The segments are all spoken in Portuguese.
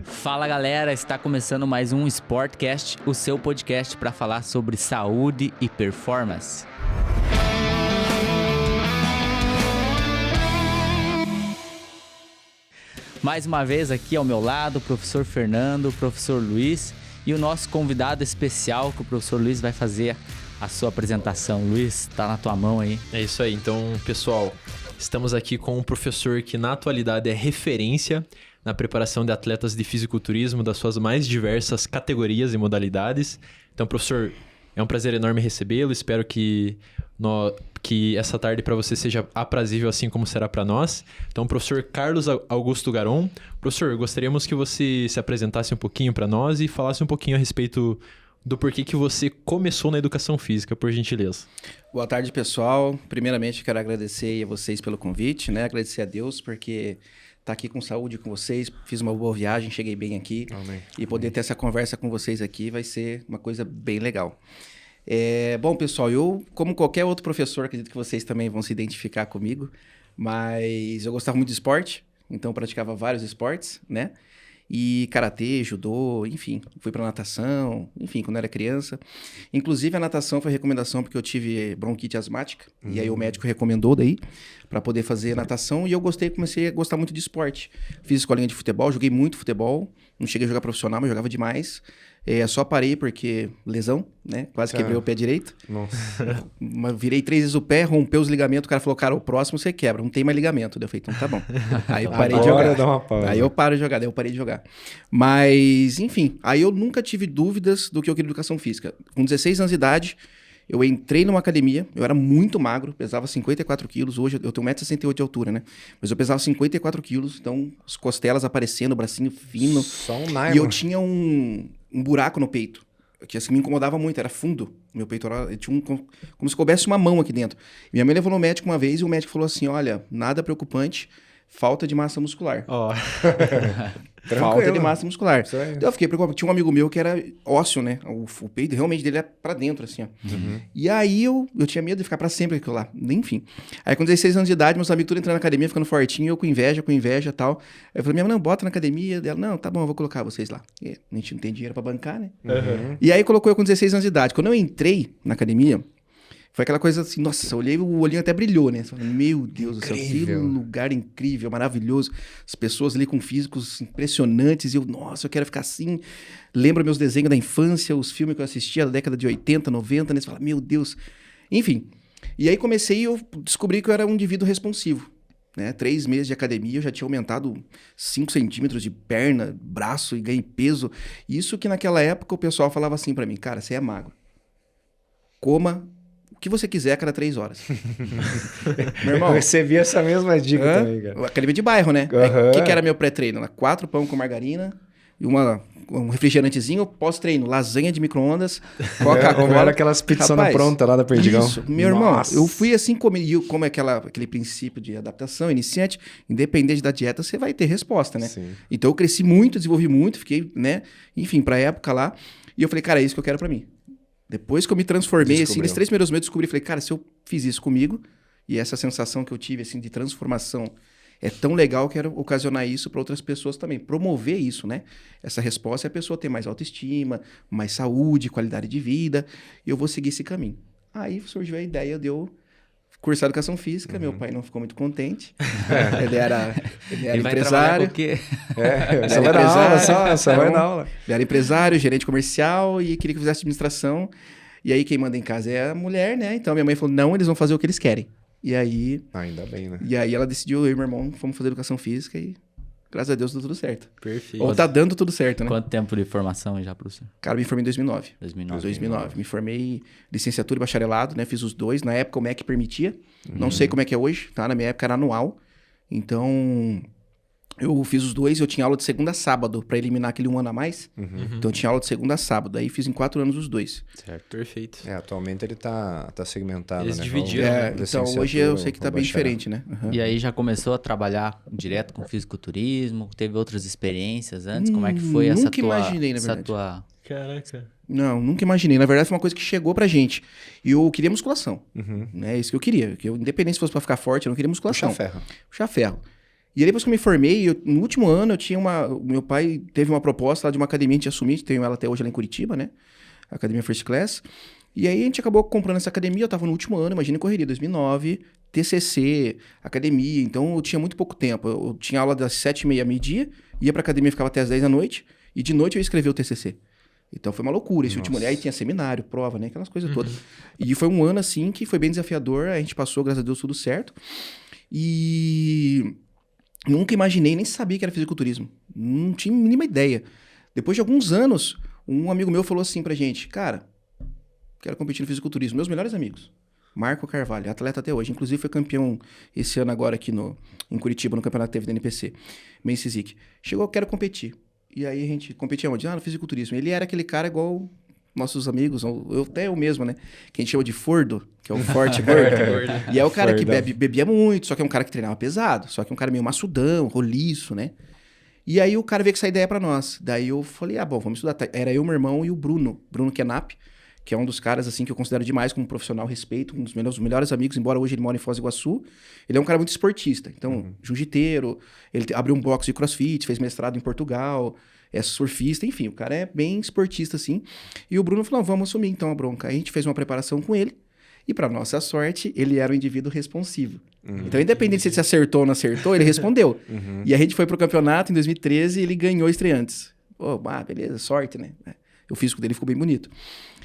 Fala galera, está começando mais um Sportcast, o seu podcast para falar sobre saúde e performance. Mais uma vez aqui ao meu lado o professor Fernando, o professor Luiz e o nosso convidado especial, que o professor Luiz vai fazer a sua apresentação. Luiz, tá na tua mão aí. É isso aí, então pessoal, estamos aqui com um professor que na atualidade é referência na preparação de atletas de fisiculturismo das suas mais diversas categorias e modalidades. Então, professor, é um prazer enorme recebê-lo. Espero que essa tarde para você seja aprazível assim como será para nós. Então, professor Carlos Augusto Garon. Professor, gostaríamos que você se apresentasse um pouquinho para nós e falasse um pouquinho a respeito do porquê que você começou na educação física, por gentileza. Boa tarde, pessoal. Primeiramente, quero agradecer a vocês pelo convite, né? Agradecer a Deus, porque tá aqui com saúde com vocês, fiz uma boa viagem, cheguei bem aqui. Amém. E poder ter essa conversa com vocês aqui vai ser uma coisa bem legal. Bom, pessoal, eu, como qualquer outro professor, acredito que vocês também vão se identificar comigo, mas eu gostava muito de esporte, então eu praticava vários esportes, né? E karatê, judô, enfim, fui pra natação, enfim, quando era criança. Inclusive a natação foi recomendação porque eu tive bronquite asmática, e aí o médico recomendou daí para poder fazer natação, e eu comecei a gostar muito de esporte. Fiz escolinha de futebol, joguei muito futebol, não cheguei a jogar profissional, mas jogava demais. Só parei porque lesão, né? Quase quebrei o pé direito. Nossa. Virei 3 vezes o pé, rompeu os ligamentos. O cara falou, cara, o próximo você quebra, não tem mais ligamento. Daí eu falei, então tá bom. Aí eu parei de jogar. Dá uma pausa. Aí eu paro de jogar, daí eu parei de jogar. Mas, enfim, aí eu nunca tive dúvidas do que eu queria educação física. Com 16 anos de idade, eu entrei numa academia, eu era muito magro, pesava 54 quilos, hoje eu tenho 1,68 m de altura, né? Mas eu pesava 54 quilos, então as costelas aparecendo, o bracinho fino. Só um nylon. E eu tinha um buraco no peito, que assim me incomodava muito, era fundo. Meu peitoral, tinha como se coubesse uma mão aqui dentro. Minha mãe levou no médico uma vez e o médico falou assim, olha, nada preocupante, falta de massa muscular. Ó. Falta de massa muscular. Isso aí. Então eu fiquei preocupado. Tinha um amigo meu que era ósseo, né? O peito realmente dele é pra dentro, assim, ó. E aí eu tinha medo de ficar pra sempre aquilo lá. Enfim. Aí com 16 anos de idade, meus amigos tudo entrando na academia, ficando fortinho, eu com inveja e tal. Aí eu falei, minha mãe, não, bota na academia. Dela, não, tá bom, eu vou colocar vocês lá. E a gente não tem dinheiro pra bancar, né? E aí colocou eu com 16 anos de idade. Quando eu entrei na academia, foi aquela coisa assim, nossa, eu olhei, o olhinho até brilhou, né? Meu Deus do céu, que lugar incrível, maravilhoso. As pessoas ali com físicos impressionantes. E eu, nossa, eu quero ficar assim. Lembro meus desenhos da infância, os filmes que eu assistia da década de 80, 90, né? Você fala, meu Deus. Enfim. E aí eu descobri que eu era um indivíduo responsivo, né? 3 meses de academia, eu já tinha aumentado 5 centímetros de perna, braço e ganhei peso. Isso que naquela época o pessoal falava assim pra mim, cara, você é magro. Coma o que você quiser a cada 3 horas. Meu irmão, Eu recebi essa mesma dica também, cara. Academia de bairro, né? O que era meu pré-treino? 4 pão com margarina e um refrigerantezinho pós-treino. Lasanha de micro-ondas, Coca-Cola. Como era aquelas pizzonas prontas lá da Perdigão. Isso, meu irmão, eu fui assim, como é aquele princípio de adaptação, iniciante, independente da dieta, você vai ter resposta, né? Sim. Então eu cresci muito, desenvolvi muito, fiquei, né? Enfim, pra época lá. E eu falei, cara, é isso que eu quero pra mim. Depois que eu me transformei, assim, nos 3 primeiros meses, eu descobri, falei, cara, se eu fiz isso comigo, e essa sensação que eu tive, assim, de transformação é tão legal, eu quero ocasionar isso para outras pessoas também, promover isso, né? Essa resposta é a pessoa ter mais autoestima, mais saúde, qualidade de vida, e eu vou seguir esse caminho. Aí surgiu a ideia de eu cursar educação física, meu pai não ficou muito contente, ele era empresário. Só vai dar aula, só vai dar aula. Ele era empresário, gerente comercial e queria que eu fizesse administração. E aí quem manda em casa é a mulher, né? Então minha mãe falou, não, eles vão fazer o que eles querem. E aí... Ainda bem, né? E aí ela decidiu, eu e meu irmão, fomos fazer educação física e graças a Deus deu tudo certo. Perfeito. Ou tá dando tudo certo, né? Quanto tempo de formação já, professor? Cara, me formei em 2009. 2009. Me formei licenciatura e bacharelado, né? Fiz os dois. Na época o MEC permitia. Não sei como é que é hoje, tá? Na minha época era anual. Então... Eu fiz os dois, eu tinha aula de segunda a sábado pra eliminar aquele 1 ano a mais. Então eu tinha aula de segunda a sábado. Aí fiz em 4 anos os dois. Certo, perfeito. Atualmente ele tá segmentado, Eles né? dividiram, né? Então hoje eu sei que tá bem diferente, né? E aí já começou a trabalhar direto com fisiculturismo? Teve outras experiências antes? Como é que foi essa nunca imaginei, na verdade. Caraca. Não, nunca imaginei. Na verdade foi uma coisa que chegou pra gente. E eu queria musculação. Né? Isso que eu queria. Independente se fosse pra ficar forte, eu não queria musculação. Puxar ferro. Puxar ferro. E aí, depois que eu me formei, no último ano, eu tinha meu pai teve uma proposta lá de uma academia de assumir, tenho ela até hoje lá em Curitiba, né? A Academia First Class. E aí a gente acabou comprando essa academia, eu tava no último ano, imagina correria, 2009, TCC, academia, então eu tinha muito pouco tempo. Eu tinha aula das 7h30 meio-dia, ia pra academia, ficava até as 10 da noite, e de noite eu ia escrever o TCC. Então foi uma loucura esse último ano. Aí tinha seminário, prova, né? Aquelas coisas todas. E foi um ano assim que foi bem desafiador, a gente passou, graças a Deus, tudo certo. E nunca imaginei, nem sabia que era fisiculturismo. Não tinha a mínima ideia. Depois de alguns anos, um amigo meu falou assim pra gente, cara, quero competir no fisiculturismo. Meus melhores amigos. Marco Carvalho, atleta até hoje. Inclusive foi campeão esse ano agora aqui em Curitiba, no campeonato que teve da NPC. Men's Physique. Chegou, quero competir. E aí a gente competia onde? No fisiculturismo. Ele era aquele cara igual nossos amigos, até eu mesmo, né? Que a gente chama de Fordo, que é o forte gordo. E é o cara que bebia muito, só que é um cara que treinava pesado. Só que é um cara meio maçudão, roliço, né? E aí o cara veio com essa ideia pra nós. Daí eu falei, bom, vamos estudar. Era eu, meu irmão e o Bruno Kenap, que é um dos caras, assim, que eu considero demais como profissional, respeito, um dos meus melhores amigos, embora hoje ele mora em Foz do Iguaçu. Ele é um cara muito esportista, então, jiu-jiteiro, ele abriu um box de crossfit, fez mestrado em Portugal, é surfista, enfim, o cara é bem esportista, assim. E o Bruno falou, vamos assumir, então, a bronca. Aí a gente fez uma preparação com ele, e pra nossa sorte, ele era um indivíduo responsivo. Então, independente se ele se acertou ou não acertou, ele respondeu. E a gente foi pro campeonato em 2013 e ele ganhou estreantes. Beleza, sorte, né? O físico dele ficou bem bonito.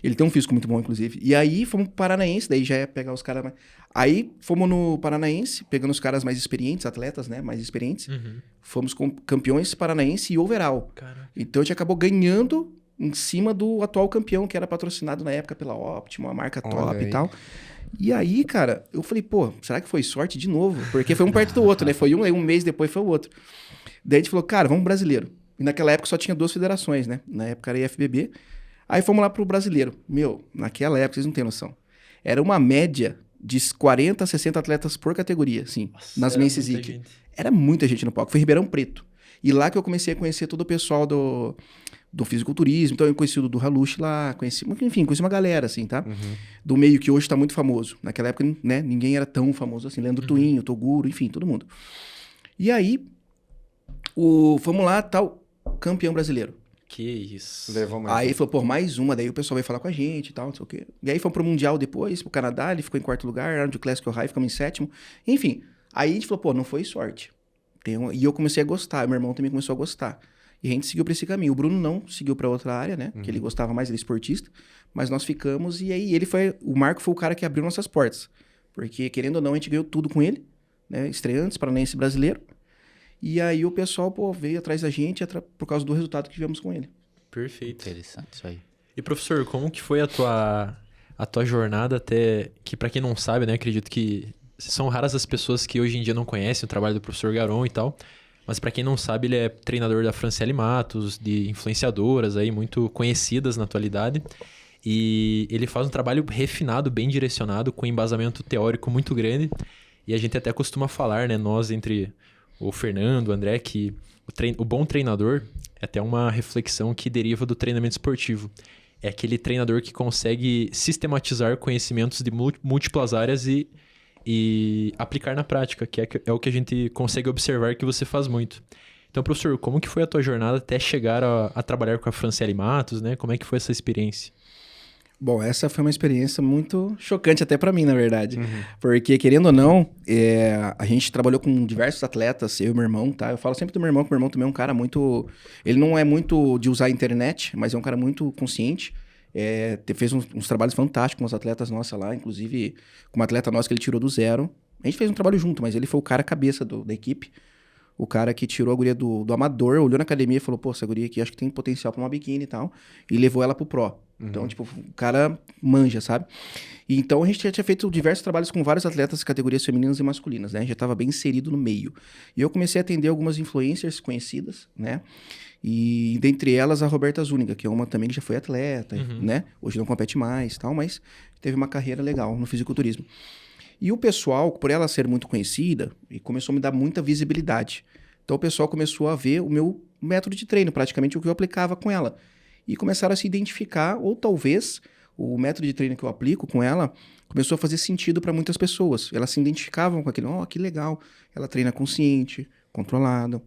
Ele tem um físico muito bom, inclusive. E aí, fomos pro Paranaense, daí já ia pegar os caras mais... Aí, fomos no Paranaense, pegando os caras mais experientes, atletas, né? Mais experientes. Fomos com campeões paranaense e overall. Caraca. Então, a gente acabou ganhando em cima do atual campeão, que era patrocinado na época pela Optima, uma marca top e tal. E aí, cara, eu falei, será que foi sorte de novo? Porque foi um perto do outro, né? Foi um mês depois foi o outro. Daí a gente falou, cara, vamos brasileiro. E naquela época só tinha 2 federações, né? Na época era IFBB. Aí fomos lá pro brasileiro. Naquela época, vocês não têm noção. Era uma média de 40 a 60 atletas por categoria, assim, nas Men's Physique. Era muita gente no palco. Foi Ribeirão Preto. E lá que eu comecei a conhecer todo o pessoal do fisiculturismo. Então eu conheci o do Halush lá, conheci uma galera, assim, tá? Do meio que hoje tá muito famoso. Naquela época, né, ninguém era tão famoso assim. Leandro Twinho, Toguro, enfim, todo mundo. E aí, fomos lá, tal, campeão brasileiro. Que isso. Levou mais. Aí ele falou, mais uma. Daí o pessoal veio falar com a gente e tal, não sei o quê. E aí fomos pro Mundial depois, pro Canadá, ele ficou em 4º lugar, Arnold Classic High, ficamos em 7º. Enfim, aí a gente falou, não foi sorte. E eu comecei a gostar, meu irmão também começou a gostar. E a gente seguiu pra esse caminho. O Bruno não seguiu pra outra área, né? Que ele gostava mais, ele é esportista. Mas nós ficamos, e aí o Marco foi o cara que abriu nossas portas. Porque, querendo ou não, a gente ganhou tudo com ele, né? Estreantes, paranaense brasileiro. E aí o pessoal, veio atrás da gente por causa do resultado que tivemos com ele. Perfeito. Interessante isso aí. E professor, como que foi a tua jornada até... Que pra quem não sabe, né? Acredito que são raras as pessoas que hoje em dia não conhecem o trabalho do professor Garon e tal. Mas pra quem não sabe, ele é treinador da Franciele Matos, de influenciadoras aí muito conhecidas na atualidade. E ele faz um trabalho refinado, bem direcionado, com embasamento teórico muito grande. E a gente até costuma falar, né? Nós, entre o Fernando, o André, que o bom treinador é até uma reflexão que deriva do treinamento esportivo. É aquele treinador que consegue sistematizar conhecimentos de múltiplas áreas e aplicar na prática, que é o que a gente consegue observar que você faz muito. Então, professor, como que foi a tua jornada até chegar a trabalhar com a Franciele Matos, né? Como é que foi essa experiência? Bom, essa foi uma experiência muito chocante até pra mim, na verdade. Porque, querendo ou não, a gente trabalhou com diversos atletas, eu e meu irmão, tá? Eu falo sempre do meu irmão, que meu irmão também é um cara muito... Ele não é muito de usar a internet, mas é um cara muito consciente. Fez uns trabalhos fantásticos com os atletas nossos lá, inclusive com uma atleta nossa que ele tirou do zero. A gente fez um trabalho junto, mas ele foi o cara cabeça da equipe. O cara que tirou a guria do amador, olhou na academia e falou, essa guria aqui acho que tem potencial pra uma biquíni e tal. E levou ela pro pro. Então, o cara manja, sabe? E então, a gente já tinha feito diversos trabalhos com vários atletas de categorias femininas e masculinas, né? A gente já tava bem inserido no meio. E eu comecei a atender algumas influencers conhecidas, né? E dentre elas, a Roberta Zúñiga, que é uma também que já foi atleta, né? Hoje não compete mais e tal, mas teve uma carreira legal no fisiculturismo. E o pessoal, por ela ser muito conhecida, começou a me dar muita visibilidade. Então o pessoal começou a ver o meu método de treino, praticamente o que eu aplicava com ela. E começaram a se identificar, ou talvez o método de treino que eu aplico com ela começou a fazer sentido para muitas pessoas. Elas se identificavam com aquilo, que legal, ela treina consciente, controlado,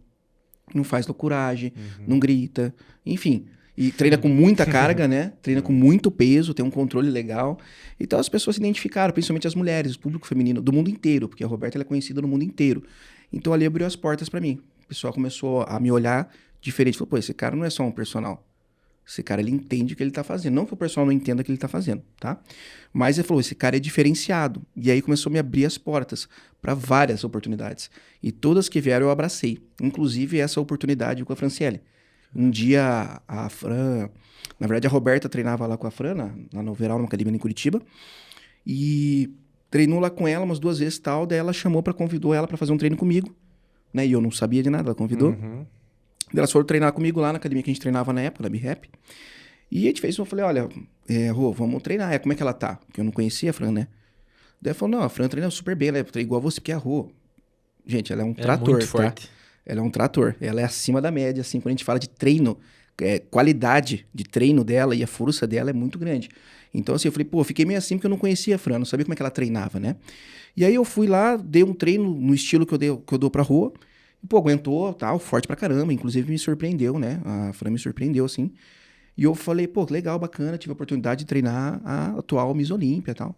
não faz loucuragem, não grita, enfim. E treina com muita carga, né? Treina com muito peso, tem um controle legal. Então as pessoas se identificaram, principalmente as mulheres, o público feminino, do mundo inteiro, porque a Roberta ela é conhecida no mundo inteiro. Então ali abriu as portas pra mim. O pessoal começou a me olhar diferente. Falou, pô, esse cara não é só um personal. Esse cara, ele entende o que ele tá fazendo. Não que o pessoal não entenda o que ele tá fazendo, tá? Mas ele falou, esse cara é diferenciado. E aí começou a me abrir as portas para várias oportunidades. E todas que vieram eu abracei. Inclusive essa oportunidade com a Franciele. Um dia a Fran... Na verdade, a Roberta treinava lá com a Fran, lá no Overall, numa academia em Curitiba. E treinou lá com ela umas 2 vezes e tal. Daí ela convidou ela para fazer um treino comigo. Né? E eu não sabia de nada, ela convidou. Elas foram treinar comigo lá na academia que a gente treinava na época, na B-Rap. E a gente fez, eu falei, olha, Rô, vamos treinar. Como é que ela tá? Porque eu não conhecia a Fran, né? Daí ela falou, não, a Fran treina super bem, ela é igual a você, porque é a Rô. Gente, ela é um trator, muito forte. tá? Ela é um trator. Ela é acima da média, assim, quando a gente fala de treino, qualidade de treino dela e a força dela é muito grande. Então, assim, eu falei, pô, eu fiquei meio assim porque eu não conhecia a Fran, não sabia como é que ela treinava, né? E aí eu fui lá, dei um treino no estilo que eu dou pra Rô. E, pô, aguentou, tal, forte pra caramba. Inclusive, me surpreendeu, né? A Fran me surpreendeu, assim. E eu falei, pô, legal, bacana. Tive a oportunidade de treinar a atual Miss Olímpia e tal.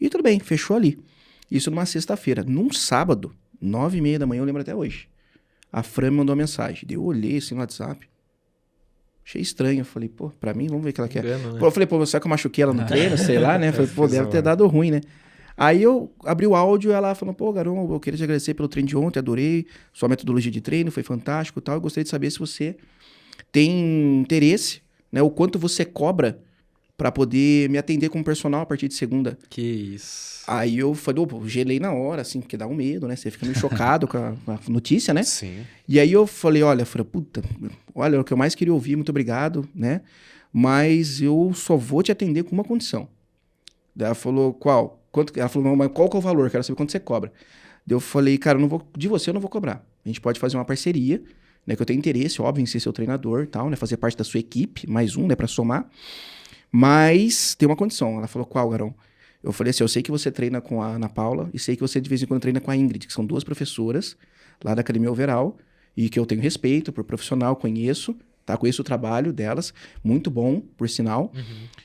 E tudo bem, fechou ali. Isso numa sexta-feira. Num sábado, 9h30 da manhã, eu lembro até hoje. A Fran me mandou uma mensagem. Daí eu olhei assim no WhatsApp. Achei estranho. Eu falei, pô, pra mim, vamos ver o que ela quer. Engano, né? Pô, eu falei, pô, será que eu machuquei ela no treino? Sei lá, né? Falei, pô, deve ter dado ruim, né? Aí eu abri o áudio e ela falou, pô, Garão, eu queria te agradecer pelo treino de ontem, adorei sua metodologia de treino, foi fantástico e tal. Eu gostaria de saber se você tem interesse, né? O quanto você cobra pra poder me atender como personal a partir de segunda. Que isso. Aí eu falei, pô, gelei na hora, assim, porque dá um medo, né? Você fica meio chocado com a notícia, né? Sim. E aí eu falei, olha, puta, olha, é o que eu mais queria ouvir, muito obrigado, né? Mas eu só vou te atender com uma condição. Daí ela falou, qual? Ela falou, não, mas qual que é o valor? Quero saber quanto você cobra. Daí eu falei, cara, de você eu não vou cobrar. A gente pode fazer uma parceria, né? Que eu tenho interesse, óbvio, em ser seu treinador e tal, né? Fazer parte da sua equipe, mais um, né? Pra somar. Mas tem uma condição. Ela falou, qual, Garão? Eu falei assim, eu sei que você treina com a Ana Paula e sei que você de vez em quando treina com a Ingrid, que são 2 professoras lá da Academia Overall e que eu tenho respeito por profissional, conheço, tá? Conheço o trabalho delas, muito bom, por sinal.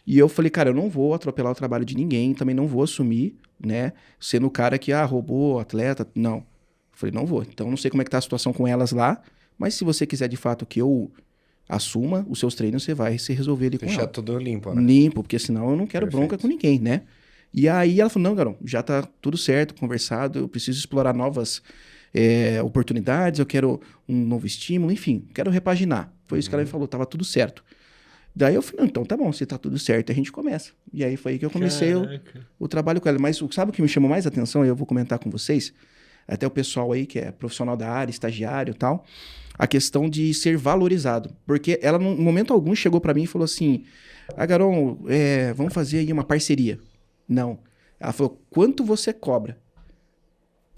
E eu falei, cara, eu não vou atropelar o trabalho de ninguém, também não vou assumir, né? Sendo o cara que, roubou, atleta, não. Eu falei, não vou. Então, não sei como é que tá a situação com elas lá, mas se você quiser de fato que eu assuma os seus treinos, você vai se resolver ali com ela. Deixar tudo limpo, né? Limpo, porque senão eu não quero Perfeito. bronca com ninguém, né? E aí ela falou, não, Garão, já tá tudo certo, conversado, eu preciso explorar novas oportunidades, eu quero um novo estímulo, enfim, quero repaginar. Foi isso que ela me falou, tava tudo certo. Daí eu falei, não, então tá bom, se tá tudo certo, a gente começa. E aí foi aí que eu comecei o trabalho com ela. Mas sabe o que me chamou mais atenção, e eu vou comentar com vocês, até o pessoal aí que é profissional da área, estagiário e tal, a questão de ser valorizado. Porque ela, no momento algum, chegou pra mim e falou assim, Garão, vamos fazer aí uma parceria. Não. Ela falou, quanto você cobra?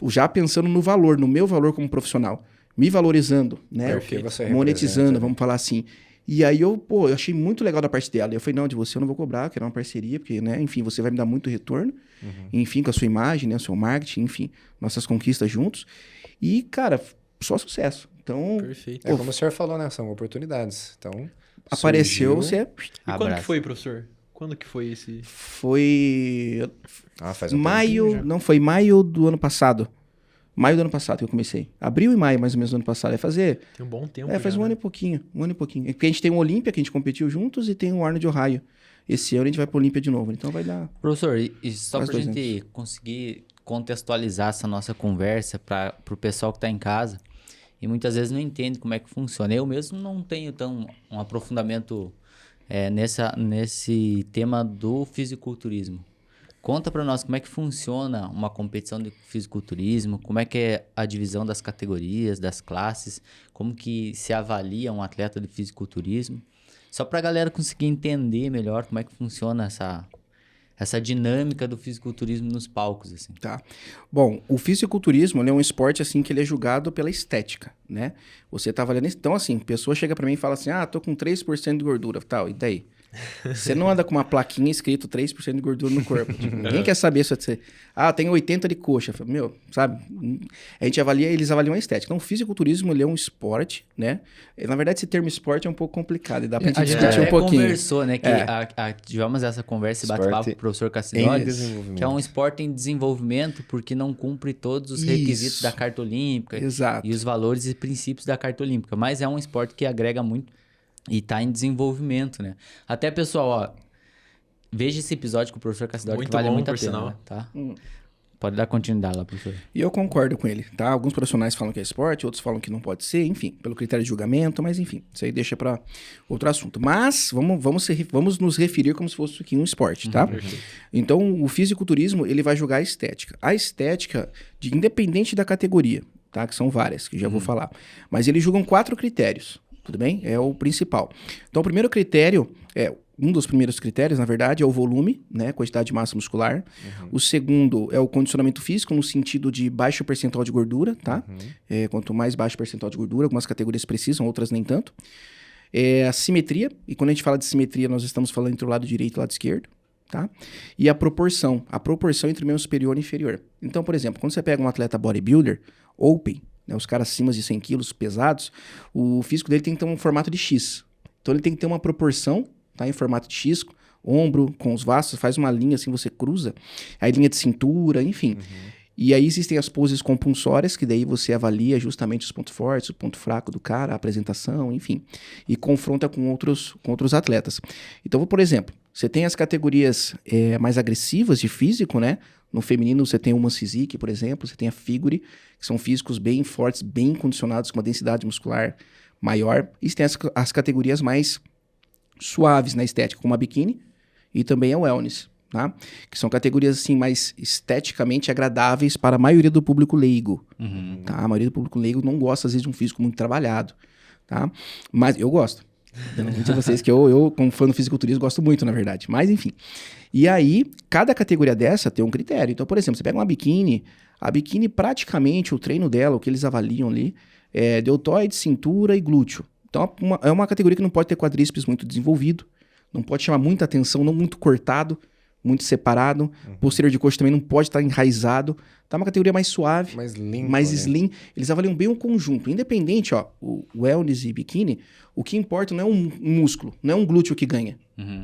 Já pensando no valor, no meu valor como profissional. Me valorizando, né? Perfeito. Você Monetizando, representa, vamos falar assim. E aí eu achei muito legal da parte dela. E eu falei, não, de você eu não vou cobrar, eu quero uma parceria, porque, né, enfim, você vai me dar muito retorno. Enfim, com a sua imagem, né, o seu marketing, enfim, nossas conquistas juntos. E, cara, só sucesso. Então, Perfeito. É como o senhor falou, né? São oportunidades. Então, apareceu, surgiu. você... E quando que Abraço. foi, professor? Quando que foi esse... Foi Faz um maio, tempinho já. não, foi maio do ano passado. Maio do ano passado que eu comecei. Abril e maio, mais ou menos, do ano passado. É fazer... Tem um bom tempo faz já, um ano né? e pouquinho. Um ano e pouquinho. É porque a gente tem o Olímpia, que a gente competiu juntos, e tem o Arnold Ohio. Esse ano a gente vai pro Olímpia de novo. Então vai dar... Professor, e só Mais pra 2 gente conseguir contextualizar essa nossa conversa para o pessoal que está em casa e muitas vezes não entende como é que funciona. Eu mesmo não tenho um aprofundamento nesse tema do fisiculturismo. Conta para nós como é que funciona uma competição de fisiculturismo, como é que é a divisão das categorias, das classes, como que se avalia um atleta de fisiculturismo. Só para a galera conseguir entender melhor como é que funciona essa dinâmica do fisiculturismo nos palcos, assim. Tá. Bom, o fisiculturismo, ele é um esporte, assim, que ele é julgado pela estética, né? Você tá avaliando isso. Então, assim, a pessoa chega pra mim e fala assim, tô com 3% de gordura, tal, e daí? Você não anda com uma plaquinha escrito 3% de gordura no corpo. Tipo, ninguém quer saber se você... Ah, tem 80 de coxa. Meu, sabe? A gente avalia, eles avaliam a estética. Então, o fisiculturismo, ele é um esporte, né? Na verdade, esse termo esporte é um pouco complicado. E dá pra gente discutir um pouquinho. Conversou, né? Que tivemos essa conversa e bate-papo com o professor Cassidoli, que é um esporte em desenvolvimento porque não cumpre todos os requisitos da Carta Olímpica. Exato. E os valores e princípios da Carta Olímpica. Mas é um esporte que agrega muito e tá em desenvolvimento, né? Até, pessoal, ó, veja esse episódio com o professor Cassidoli, que vale muito a pena, né? Tá? Pode dar continuidade lá, professor. E eu concordo com ele, tá? Alguns profissionais falam que é esporte, outros falam que não pode ser, enfim, pelo critério de julgamento, mas enfim, isso aí deixa para outro assunto. Mas vamos nos referir como se fosse aqui um esporte, tá? Então, o fisiculturismo, ele vai julgar a estética. A estética, independente da categoria, tá? Que são várias, que já vou falar. Mas eles julgam 4 critérios, tudo bem? É o principal. Então, o primeiro critério um dos primeiros critérios, na verdade, é o volume, né? Quantidade de massa muscular. O segundo é o condicionamento físico, no sentido de baixo percentual de gordura, tá? Quanto mais baixo percentual de gordura, algumas categorias precisam, outras nem tanto. A simetria, e quando a gente fala de simetria, nós estamos falando entre o lado direito e o lado esquerdo, tá? E a proporção entre o membro superior e inferior. Então, por exemplo, quando você pega um atleta bodybuilder, open, né? Os caras acima de 100 quilos, pesados, o físico dele tem que ter um formato de X. Então, ele tem que ter uma proporção, tá, em formato de X, ombro com os vasos, faz uma linha assim, você cruza, aí linha de cintura, enfim. E aí existem as poses compulsórias, que daí você avalia justamente os pontos fortes, o ponto fraco do cara, a apresentação, enfim. E confronta com outros atletas. Então, por exemplo, você tem as categorias mais agressivas de físico, né? No feminino você tem o Women's Physique, por exemplo, você tem a Figure, que são físicos bem fortes, bem condicionados, com uma densidade muscular maior. E você tem as categorias mais suaves na estética, como a biquíni e também a wellness, tá? Que são categorias assim mais esteticamente agradáveis para a maioria do público leigo, tá? A maioria do público leigo não gosta às vezes de um físico muito trabalhado, tá? Mas eu gosto. Eu não vou dizer a vocês que eu, como fã do fisiculturismo, gosto muito, na verdade. Mas enfim. E aí, cada categoria dessa tem um critério. Então, por exemplo, você pega uma biquíni, a biquíni praticamente, o treino dela, o que eles avaliam ali, é deltoide, cintura e glúteo. Então, é uma categoria que não pode ter quadríceps muito desenvolvido, não pode chamar muita atenção, não muito cortado, muito separado. Posterior de coxa também não pode estar enraizado. Tá uma categoria mais suave, mais limpo, mais né? slim. Eles avaliam bem o conjunto. Independente, ó, o wellness e biquíni, o que importa não é um músculo, não é um glúteo que ganha.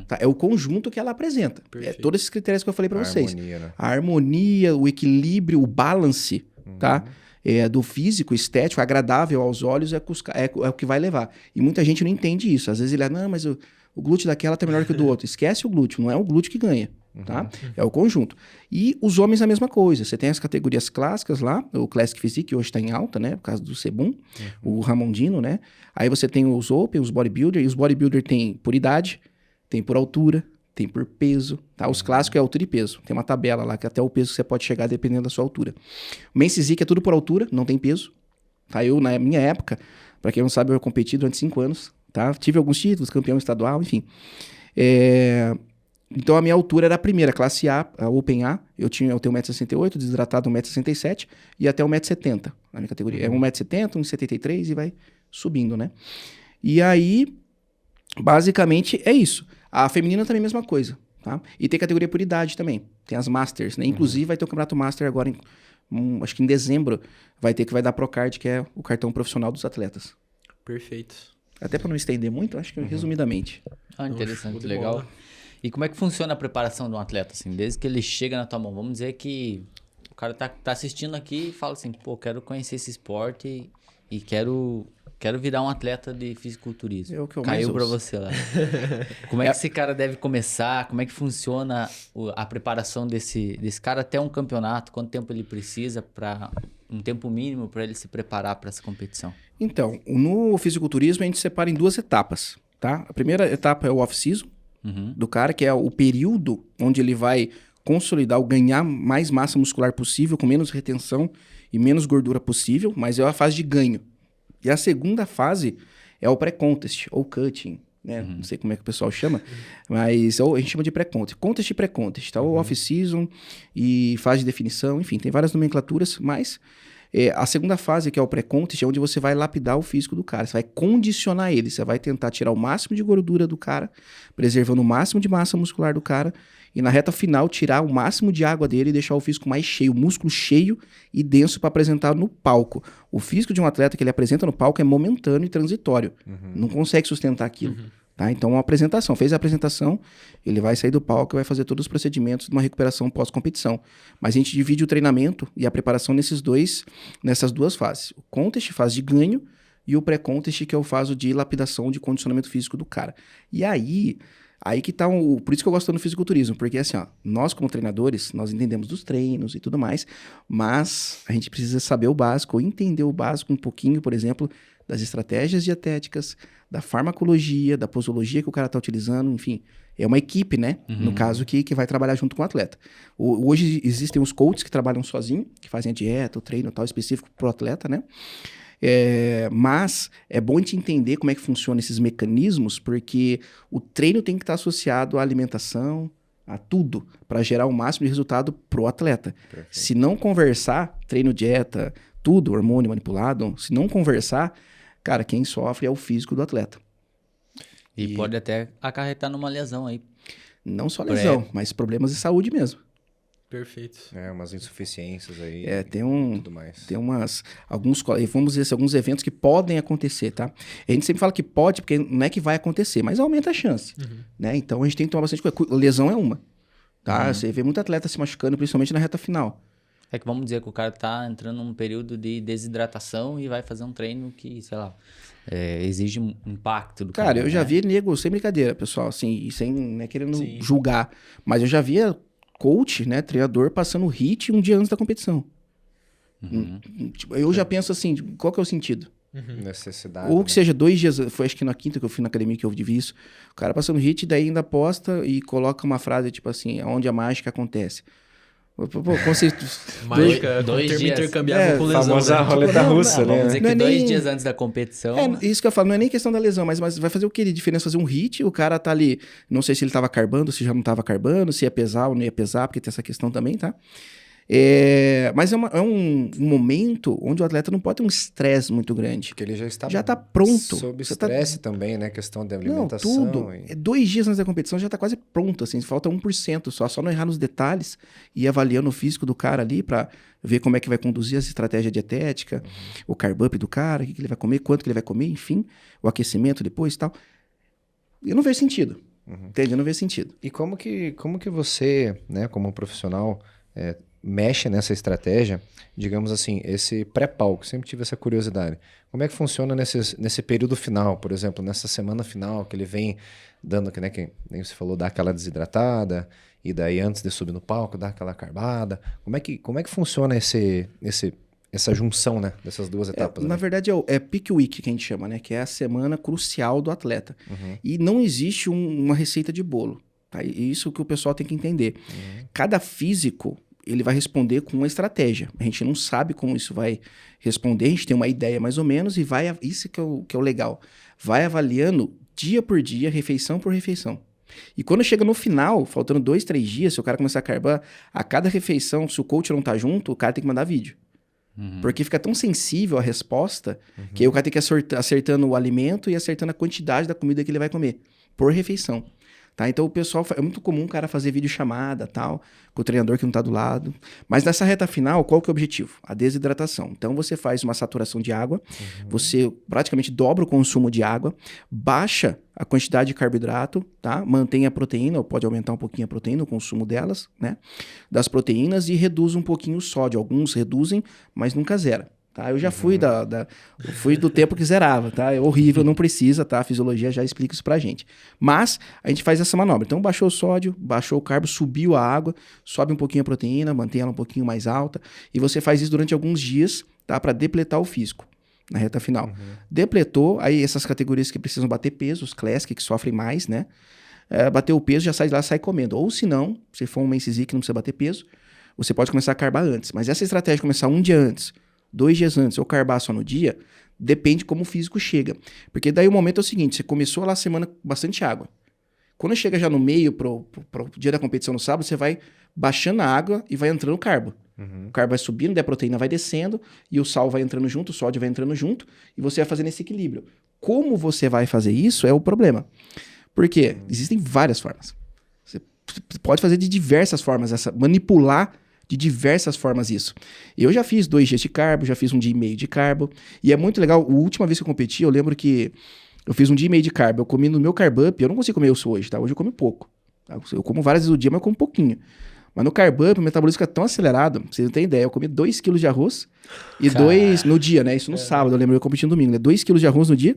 Tá? É o conjunto que ela apresenta. Perfeito. É todos esses critérios que eu falei para vocês. Harmonia, né? A harmonia, o equilíbrio, o balance, tá? Do físico, estético, agradável aos olhos é o que vai levar. E muita gente não entende isso. Às vezes ele não, mas o glúteo daquela tá melhor que o do outro. Esquece o glúteo, não é o glúteo que ganha, tá? É o conjunto. E os homens a mesma coisa. Você tem as categorias clássicas lá, o Classic Physique, que hoje está em alta, né? Por causa do Sebum, o Ramondino, né? Aí você tem os Open, os Bodybuilder, e os Bodybuilder tem por idade, tem por altura, tem por peso, tá? Os clássicos é altura e peso. Tem uma tabela lá que até o peso que você pode chegar dependendo da sua altura. O Men's Physique é tudo por altura, não tem peso. Tá? Eu, na minha época, para quem não sabe, eu competi durante 5 anos, tá? Tive alguns títulos, campeão estadual, enfim. Então a minha altura era a primeira, classe A, a Open A. Eu tenho 1,68m, desidratado 1,67m e até 1,70m na minha categoria. É 1,70m, 1,73m e vai subindo, né? E aí, basicamente, é isso. A feminina também é a mesma coisa, tá? E tem categoria por idade também. Tem as Masters, né? Inclusive vai ter o Campeonato Master agora, acho que em dezembro, vai dar Procard, que é o cartão profissional dos atletas. Perfeito. Até para não estender muito, acho que resumidamente. Interessante, legal. E como é que funciona a preparação de um atleta, assim? Desde que ele chega na tua mão, vamos dizer que o cara tá assistindo aqui e fala assim, pô, quero conhecer esse esporte e quero virar um atleta de fisiculturismo. É o que eu mais Caiu pra ouço. você lá. Como é que esse cara deve começar? Como é que funciona a preparação desse cara até um campeonato? Quanto tempo ele precisa para um tempo mínimo para ele se preparar para essa competição? Então, no fisiculturismo a gente separa em 2 etapas, tá? A primeira etapa é o off-season do cara, que é o período onde ele vai consolidar ou ganhar mais massa muscular possível, com menos retenção e menos gordura possível, mas é a fase de ganho. E a segunda fase é o pré-contest, ou cutting, né? Não sei como é que o pessoal chama, mas a gente chama de pré-contest. Contest e pré-contest, tá? O off-season e fase de definição, enfim, tem várias nomenclaturas, mas A segunda fase, que é o pré-contest, é onde você vai lapidar o físico do cara. Você vai condicionar ele. Você vai tentar tirar o máximo de gordura do cara, preservando o máximo de massa muscular do cara. E na reta final, tirar o máximo de água dele e deixar o físico mais cheio, o músculo cheio e denso para apresentar no palco. O físico de um atleta que ele apresenta no palco é momentâneo e transitório. Não consegue sustentar aquilo. Tá? Então, uma apresentação. Fez a apresentação, ele vai sair do palco e vai fazer todos os procedimentos de uma recuperação pós-competição. Mas a gente divide o treinamento e a preparação nessas duas fases. O contest, fase de ganho, e o pré-contest, que é o fase de lapidação, de condicionamento físico do cara. E aí que tá por isso que eu gosto do fisiculturismo, porque assim, ó, nós como treinadores, nós entendemos dos treinos e tudo mais, mas a gente precisa saber o básico, ou entender o básico um pouquinho, por exemplo, das estratégias dietéticas, da farmacologia, da posologia que o cara tá utilizando, enfim, é uma equipe, né? No caso, que vai trabalhar junto com o atleta. Hoje existem os coaches que trabalham sozinho, que fazem a dieta, o treino tal específico pro atleta, né? Mas é bom a gente entender como é que funcionam esses mecanismos, porque o treino tem que estar associado à alimentação, a tudo, para gerar o máximo de resultado pro atleta. Perfeito. Se não conversar, treino, dieta, tudo, hormônio manipulado, se não conversar, cara, quem sofre é o físico do atleta. E pode até acarretar numa lesão aí. Não só lesão, mas problemas de saúde mesmo. Perfeito. Umas insuficiências aí. Tudo mais. Tem vamos dizer assim, alguns eventos que podem acontecer, tá? A gente sempre fala que pode, porque não é que vai acontecer, mas aumenta a chance, né? Então a gente tem que tomar bastante cuidado. Lesão é uma, tá? Você vê muito atleta se machucando, principalmente na reta final. É que vamos dizer que o cara tá entrando num período de desidratação e vai fazer um treino que, sei lá, exige um impacto do cara. Cara, eu já vi nego, sem brincadeira, pessoal, assim, sem, né, querendo julgar, mas eu já via coach, né, treinador, passando HIIT um dia antes da competição. Eu já penso assim, qual que é o sentido? Necessidade. Ou que seja 2 dias, foi acho que na quinta que eu fui na academia que eu vi isso, o cara passando HIIT, daí ainda posta e coloca uma frase tipo assim, onde a mágica acontece. Mágica, dois termo dias. intercambiável com lesão. Famosa roleta russa, né? Vamos dizer que Não é 2 nem- dias antes da competição... Isso que eu falo, não é nem questão da lesão, mas vai fazer o que de diferença? Fazer um HIIT, o cara tá ali, não sei se ele tava carbando, se já não tava carbando, se ia pesar ou não ia pesar, porque tem essa questão também, tá? Mas é um momento onde o atleta não pode ter um estresse muito grande. Porque ele já tá pronto. Sob Você estresse também, né? Questão de Não, alimentação. tudo. 2 dias antes da competição já tá quase pronto, assim, falta 1% só não errar nos detalhes e ir avaliando o físico do cara ali pra ver como é que vai conduzir essa estratégia dietética, o carb up do cara, o que ele vai comer, quanto que ele vai comer, enfim, o aquecimento depois e tal. Eu não vejo sentido, entende? Eu não vejo sentido. E como que você, né, como profissional, mexe nessa estratégia, digamos assim, esse pré-palco? Sempre tive essa curiosidade. Como é que funciona nesse período final, por exemplo, nessa semana final, que ele vem dando, né, que nem você falou, dá aquela desidratada, e daí antes de subir no palco, dá aquela carbada. Como é que funciona essa junção, né, dessas duas etapas? Na verdade, é peak week que a gente chama, né? Que é a semana crucial do atleta. E não existe uma receita de bolo. Tá? E isso que o pessoal tem que entender. Cada físico, ele vai responder com uma estratégia. A gente não sabe como isso vai responder, a gente tem uma ideia mais ou menos e isso que é o legal. Vai avaliando dia por dia, refeição por refeição. E quando chega no final, faltando 2, 3 dias, se o cara começar a carbar, a cada refeição, se o coach não tá junto, o cara tem que mandar vídeo. Porque fica tão sensível a resposta que aí o cara tem que ir acertando o alimento e acertando a quantidade da comida que ele vai comer por refeição. Tá? Então o pessoal, é muito comum o cara fazer videochamada tal, com o treinador que não tá do lado. Mas nessa reta final, qual que é o objetivo? A desidratação. Então você faz uma saturação de água, você praticamente dobra o consumo de água, baixa a quantidade de carboidrato, tá? Mantém a proteína, ou pode aumentar um pouquinho a proteína, o consumo delas, né? Das proteínas e reduz um pouquinho o sódio. Alguns reduzem, mas nunca zera. Tá? Eu já fui fui do tempo que zerava, tá? É horrível, não precisa, tá? A fisiologia já explica isso pra gente. Mas a gente faz essa manobra. Então baixou o sódio, baixou o carbo, subiu a água, sobe um pouquinho a proteína, mantém ela um pouquinho mais alta. E você faz isso durante alguns dias, tá? Pra depletar o físico na reta final. Depletou, aí essas categorias que precisam bater peso, os classic que sofrem mais, né? Bateu o peso, já sai de lá, sai comendo. Ou se não, se for um men's que não precisa bater peso, você pode começar a carbar antes. Mas essa estratégia de começar um dia antes, 2 dias antes, ou carbar só no dia, depende como o físico chega. Porque daí o momento é o seguinte, você começou lá a semana com bastante água. Quando chega já no meio, pro dia da competição no sábado, você vai baixando a água e vai entrando o carbo. O carbo vai subindo, daí a proteína vai descendo, e o sal vai entrando junto, o sódio vai entrando junto, e você vai fazendo esse equilíbrio. Como você vai fazer isso é o problema. Por quê? Existem várias formas. Você pode fazer de diversas formas, manipular de diversas formas isso. Eu já fiz 2 dias de carbo, já fiz 1 dia e meio de carbo, e é muito legal. A última vez que eu competi, eu lembro que eu fiz 1 dia e meio de carbo, eu comi no meu carb up, eu não consigo comer isso hoje, tá? Hoje eu como pouco. Tá? Eu como várias vezes o dia, mas eu como pouquinho. Mas no carb up, o metabolismo fica tão acelerado, pra vocês não terem ideia, eu comi 2 quilos de arroz e 2 no dia, né? Isso no sábado, eu lembro, eu competi no domingo, né? 2 quilos de arroz no dia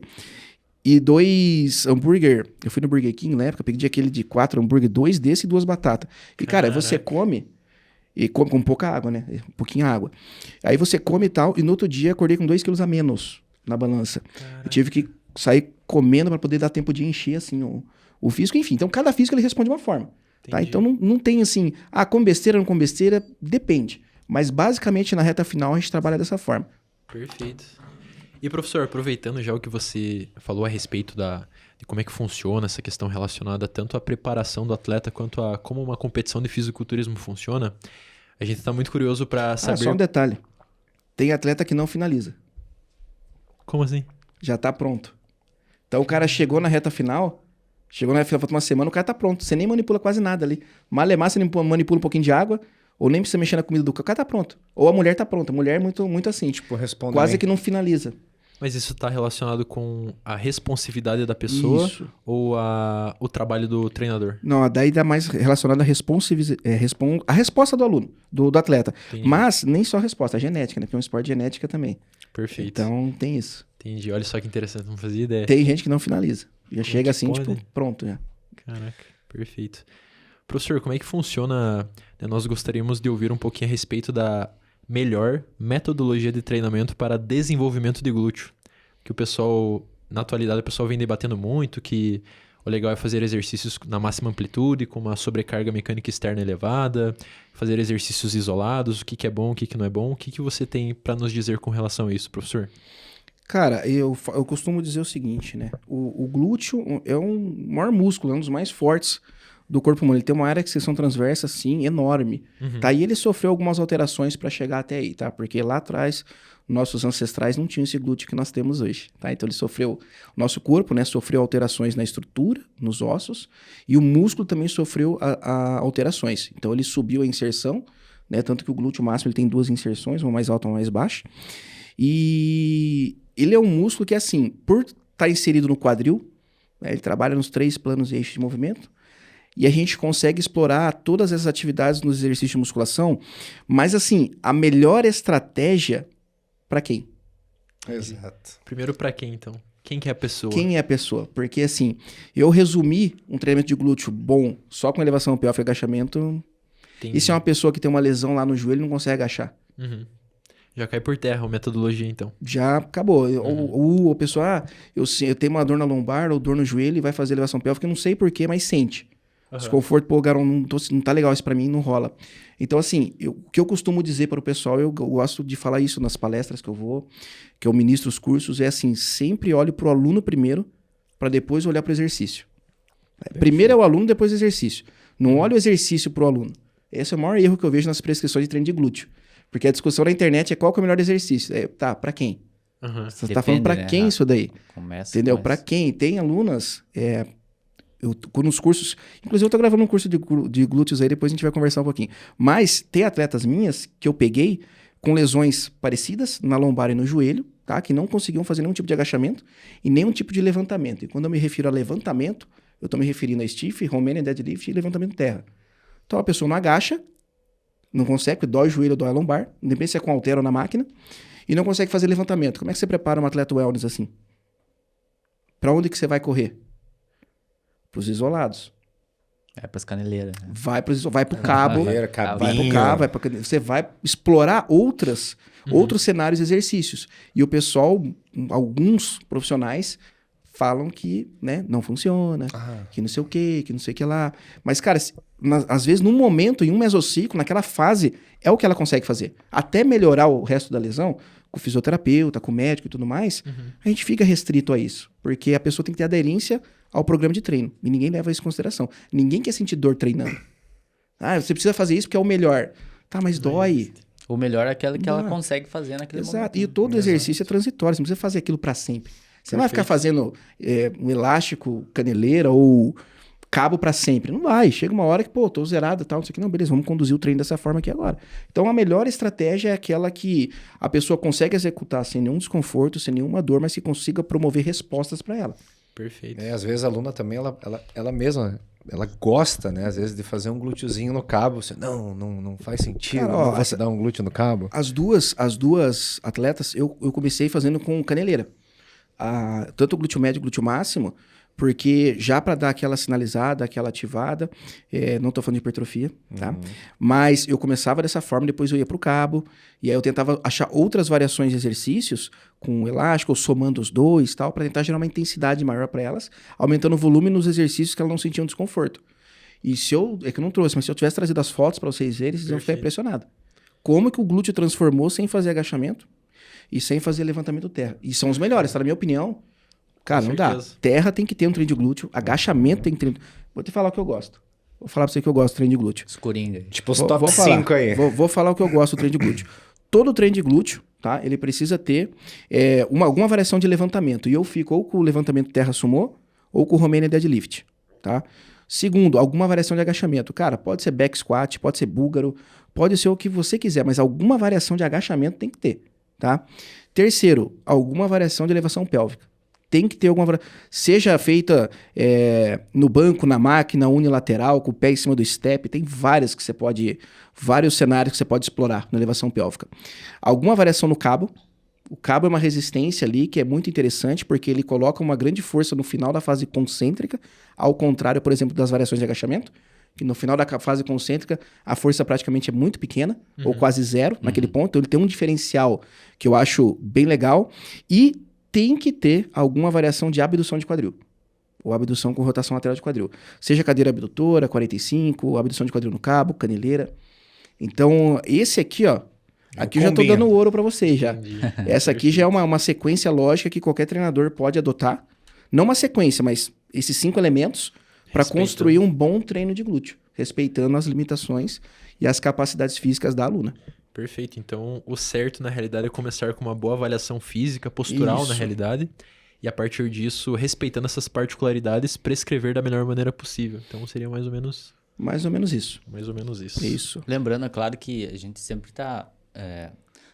e 2 hambúrguer. Eu fui no Burger King na época, pedi aquele de 4 hambúrguer, 2 desse e 2 batatas. E, cara, você come, e come com pouca água, né? Um pouquinho água. Aí você come e tal, e no outro dia acordei com 2 quilos a menos na balança. Eu tive que sair comendo para poder dar tempo de encher, assim, o físico. Enfim, então cada físico ele responde de uma forma. Tá? Então não tem assim, come besteira, não come besteira, depende. Mas basicamente na reta final a gente trabalha dessa forma. Perfeito. E professor, aproveitando já o que você falou a respeito de como é que funciona essa questão relacionada tanto à preparação do atleta quanto a como uma competição de fisiculturismo funciona, a gente está muito curioso para saber... Só um detalhe. Tem atleta que não finaliza. Como assim? Já tá pronto. Então o cara chegou na reta final, falta uma semana, o cara tá pronto. Você nem manipula quase nada ali. Malemar, você manipula um pouquinho de água, ou nem precisa mexer na comida do cara, o cara tá pronto. Ou a mulher tá pronta. A mulher é muito, muito assim. Tipo, responde quase bem. que não finaliza. Mas isso está relacionado com a responsividade da pessoa Isso. ou o trabalho do treinador? Não, daí dá mais relacionado à resposta do aluno, do atleta. Entendi. Mas nem só a resposta, a genética, né? Porque é um esporte de genética também. Perfeito. Então tem isso. Entendi. Olha só que interessante, não fazia ideia. Tem gente que não finaliza. Já Como chega que assim, pode? tipo, pronto já. Caraca, perfeito. Professor, como é que funciona? Né, nós gostaríamos de ouvir um pouquinho a respeito da melhor metodologia de treinamento para desenvolvimento de glúteo. Que o pessoal, na atualidade, o pessoal vem debatendo muito que o legal é fazer exercícios na máxima amplitude, com uma sobrecarga mecânica externa elevada, fazer exercícios isolados, o que é bom, o que não é bom. O que você tem para nos dizer com relação a isso, professor? Cara, eu costumo dizer o seguinte, né? O glúteo é um maior músculo, é um dos mais fortes do corpo humano. Ele tem uma área de seção transversa, assim, enorme. Tá? E ele sofreu algumas alterações para chegar até aí, tá? Porque lá atrás, nossos ancestrais não tinham esse glúteo que nós temos hoje, tá? Então ele sofreu, o nosso corpo, né, sofreu alterações na estrutura, nos ossos, e o músculo também sofreu alterações. Então ele subiu a inserção, né? Tanto que o glúteo máximo ele tem 2 inserções, uma mais alta e uma mais baixa. E ele é um músculo que, assim, por estar inserido no quadril, né, ele trabalha nos 3 planos e eixos de movimento, e a gente consegue explorar todas essas atividades nos exercícios de musculação, mas, assim, a melhor estratégia para quem? Exato. Primeiro, para quem, então? Quem que é a pessoa? Quem é a pessoa? Porque, assim, eu resumi um treinamento de glúteo bom só com elevação pelvic e agachamento. Entendi. E se é uma pessoa que tem uma lesão lá no joelho e não consegue agachar? Uhum. Já cai por terra a metodologia, então. Já acabou. Ou a pessoa, eu tenho uma dor na lombar ou dor no joelho e vai fazer elevação pélvica, eu não sei porquê, mas sente. Desconforto, pô, Garão, não tá legal isso pra mim, não rola. Então, assim, o que eu costumo dizer para o pessoal, eu gosto de falar isso nas palestras que eu vou, que eu ministro os cursos, é assim, sempre olhe pro aluno primeiro, para depois olhar pro exercício. Primeiro é o aluno, depois o exercício. Não olhe o exercício pro aluno. Esse é o maior erro que eu vejo nas prescrições de treino de glúteo. Porque a discussão na internet é qual que é o melhor exercício. Tá, pra quem? Você tá falando pra quem, né? Isso daí? Entendeu? Pra quem? Tem alunas... nos cursos... Inclusive, eu tô gravando um curso de glúteos aí, depois a gente vai conversar um pouquinho. Mas tem atletas minhas que eu peguei com lesões parecidas na lombar e no joelho, tá? Que não conseguiam fazer nenhum tipo de agachamento e nenhum tipo de levantamento. E quando eu me refiro a levantamento, eu tô me referindo a stiff, Romanian deadlift e levantamento terra. Então, a pessoa não agacha, não consegue, dói o joelho, dói a lombar, independente se é com halter ou na máquina, e não consegue fazer levantamento. Como é que você prepara um atleta wellness assim? Pra onde que você vai correr? Pros isolados. Pras caneleiras. Né? Vai pro cabo. Você vai explorar outros cenários e exercícios. E o pessoal, alguns profissionais, falam que, né, não funciona, que não sei o que lá. Mas, cara, às vezes, num momento, em um mesociclo, naquela fase, é o que ela consegue fazer. Até melhorar o resto da lesão, com o fisioterapeuta, com o médico e tudo mais, a gente fica restrito a isso. Porque a pessoa tem que ter aderência ao programa de treino. E ninguém leva isso em consideração. Ninguém quer sentir dor treinando. Você precisa fazer isso porque é o melhor. Tá, mas dói. O melhor é aquela que ela Não. consegue fazer naquele momento. Exato. E todo exercício é transitório, você não precisa fazer aquilo para sempre. Você não vai ficar fazendo um elástico, caneleira ou cabo para sempre. Não vai. Chega uma hora que, pô, tô zerado e tal, não sei o que. Não, beleza, vamos conduzir o treino dessa forma aqui agora. Então, a melhor estratégia é aquela que a pessoa consegue executar sem nenhum desconforto, sem nenhuma dor, mas que consiga promover respostas para ela. Perfeito. Às vezes a aluna também, ela mesma, ela gosta, né? Às vezes de fazer um glúteozinho no cabo. Você, não faz sentido, Cara, ó, não vai se dar um glúteo no cabo. As duas atletas, eu comecei fazendo com caneleira. Tanto o glúteo médio e o glúteo máximo, porque já para dar aquela sinalizada, aquela ativada, não tô falando de hipertrofia, tá? Mas eu começava dessa forma, depois eu ia pro cabo, e aí eu tentava achar outras variações de exercícios com elástico, ou somando os dois, tal, para tentar gerar uma intensidade maior para elas, aumentando o volume nos exercícios que elas não sentiam desconforto. E é que eu não trouxe, mas se eu tivesse trazido as fotos para vocês verem, vocês iam ficar impressionados. Como que o glúteo transformou sem fazer agachamento e sem fazer levantamento terra. E são os melhores, tá? Na minha opinião. Cara, não dá. Terra tem que ter um treino de glúteo, agachamento tem que ter. Vou te falar o que eu gosto. Vou falar pra você que eu gosto do treino de glúteo. Escoringa. Tipo os top 5 aí. Vou falar o que eu gosto do treino de glúteo. Todo treino de glúteo, tá? Ele precisa ter alguma variação de levantamento. E eu fico ou com o levantamento terra sumô ou com o Romanian deadlift, tá? Segundo, alguma variação de agachamento. Cara, pode ser back squat, pode ser búlgaro, pode ser o que você quiser, mas alguma variação de agachamento tem que ter, tá? Terceiro, alguma variação de elevação pélvica. Tem que ter alguma variação. Seja feita no banco, na máquina, unilateral, com o pé em cima do step. Tem vários cenários que você pode explorar na elevação pélvica. Alguma variação no cabo. O cabo é uma resistência ali que é muito interessante, porque ele coloca uma grande força no final da fase concêntrica, ao contrário, por exemplo, das variações de agachamento, que no final da fase concêntrica a força praticamente é muito pequena, ou quase zero naquele ponto. Então ele tem um diferencial que eu acho bem legal. E tem que ter alguma variação de abdução de quadril. Ou abdução com rotação lateral de quadril. Seja cadeira abdutora, 45, abdução de quadril no cabo, caneleira. Então, esse aqui, ó. Aqui eu já tô dando ouro pra vocês já. Entendi. Essa aqui já é uma sequência lógica que qualquer treinador pode adotar. Não uma sequência, mas esses 5 elementos para construir um bom treino de glúteo. Respeitando as limitações e as capacidades físicas da aluna. Perfeito. Então, o certo, na realidade, é começar com uma boa avaliação física, postural, na realidade. E, a partir disso, respeitando essas particularidades, prescrever da melhor maneira possível. Então, seria mais ou menos... Mais ou menos isso. Mais ou menos isso. Isso. Lembrando, é claro, que a gente sempre está...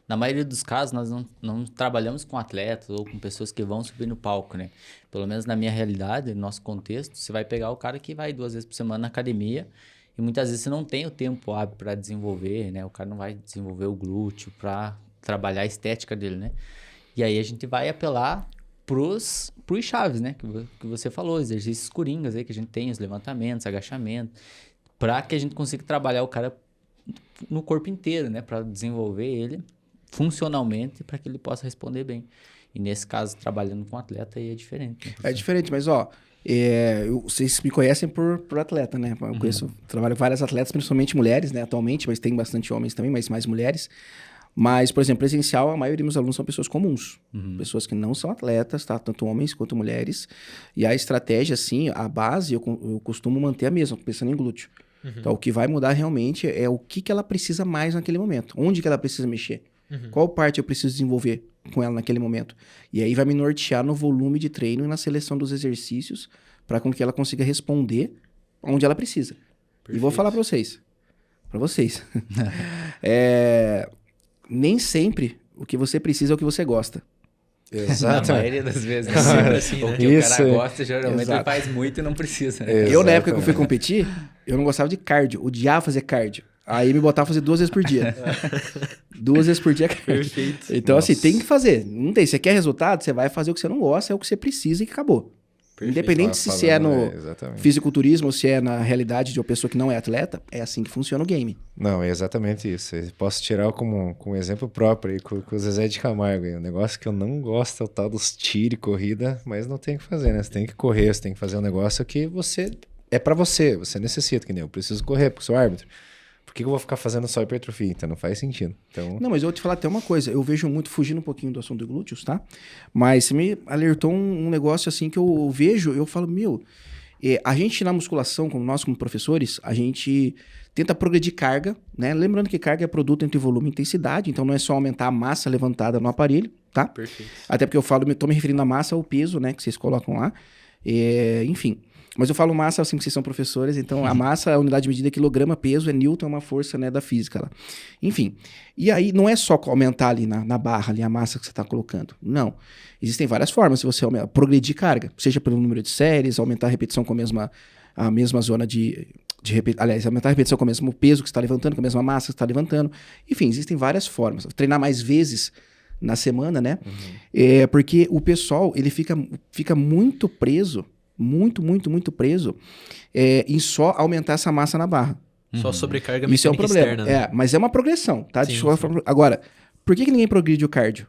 na maioria dos casos, nós não trabalhamos com atletas ou com pessoas que vão subir no palco, né? Pelo menos na minha realidade, no nosso contexto, você vai pegar o cara que vai 2 vezes por semana na academia e muitas vezes você não tem o tempo hábil para desenvolver, né? O cara não vai desenvolver o glúteo para trabalhar a estética dele, né? E aí a gente vai apelar pros chaves, né? Que você falou, exercícios coringas aí que a gente tem, os levantamentos, agachamento, para que a gente consiga trabalhar o cara no corpo inteiro, né? Para desenvolver ele funcionalmente para que ele possa responder bem. E nesse caso, trabalhando com atleta, aí é diferente. Né? É diferente, mas ó, vocês me conhecem por atleta, né? Eu conheço, trabalho com várias atletas, principalmente mulheres, né? Atualmente, mas tem bastante homens também, mas mais mulheres. Mas, por exemplo, presencial, a maioria dos meus alunos são pessoas comuns. Pessoas que não são atletas, tá? Tanto homens quanto mulheres. E a estratégia, assim, a base, eu costumo manter a mesma, pensando em glúteo. Então, o que vai mudar realmente é o que ela precisa mais naquele momento. Onde que ela precisa mexer. Qual parte eu preciso desenvolver com ela naquele momento. E aí vai me nortear no volume de treino e na seleção dos exercícios para com que ela consiga responder onde ela precisa. Perfeito. E vou falar para vocês. Nem sempre o que você precisa é o que você gosta. Exato. Na maioria das vezes. É sempre assim, né? O que o cara gosta, geralmente ele faz muito e não precisa. Né? Eu, na época que eu fui competir, eu não gostava de cardio. Odiava fazer cardio. Aí me botava fazer 2 vezes por dia. 2 vezes por dia cardio. Perfeito. Então, assim, tem que fazer. Não tem. Você quer resultado, você vai fazer o que você não gosta, é o que você precisa e acabou. Perfeito. Independente se é no fisiculturismo ou se é na realidade de uma pessoa que não é atleta, é assim que funciona o game. Não, é exatamente isso. Eu posso tirar como exemplo próprio aí, com o Zezé de Camargo. Um negócio que eu não gosto é o tal dos tiro e corrida, mas não tem o que fazer, né? Você tem que correr, você tem que fazer um negócio que é pra você necessita, que nem eu preciso correr, porque sou árbitro. Por que eu vou ficar fazendo só hipertrofia? Então não faz sentido. Então... Não, mas eu vou te falar até uma coisa. Eu vejo muito, fugindo um pouquinho do assunto do glúteos, tá? Mas você me alertou um negócio assim que eu vejo, eu falo, A gente na musculação, como nós como professores, a gente tenta progredir carga, né? Lembrando que carga é produto entre volume e intensidade, então não é só aumentar a massa levantada no aparelho, tá? Perfeito. Até porque tô me referindo à massa, ao peso, né? Que vocês colocam lá. Enfim. Mas eu falo massa assim que vocês são professores, então a massa, a unidade de medida é quilograma, peso é newton, é uma força, né, da física lá. Enfim, e aí não é só aumentar ali na barra, ali a massa que você está colocando. Não. Existem várias formas se você progredir carga, seja pelo número de séries, aumentar a repetição com a mesma zona aliás, aumentar a repetição com o mesmo peso que você está levantando, com a mesma massa que você está levantando. Enfim, existem várias formas. Treinar mais vezes na semana, né? Porque o pessoal, ele fica muito preso, muito preso em só aumentar essa massa na barra. Só sobrecarga Isso é um mecânica problema. externa, né? Mas é uma progressão, tá? Sim, Agora, por que ninguém progride o cardio?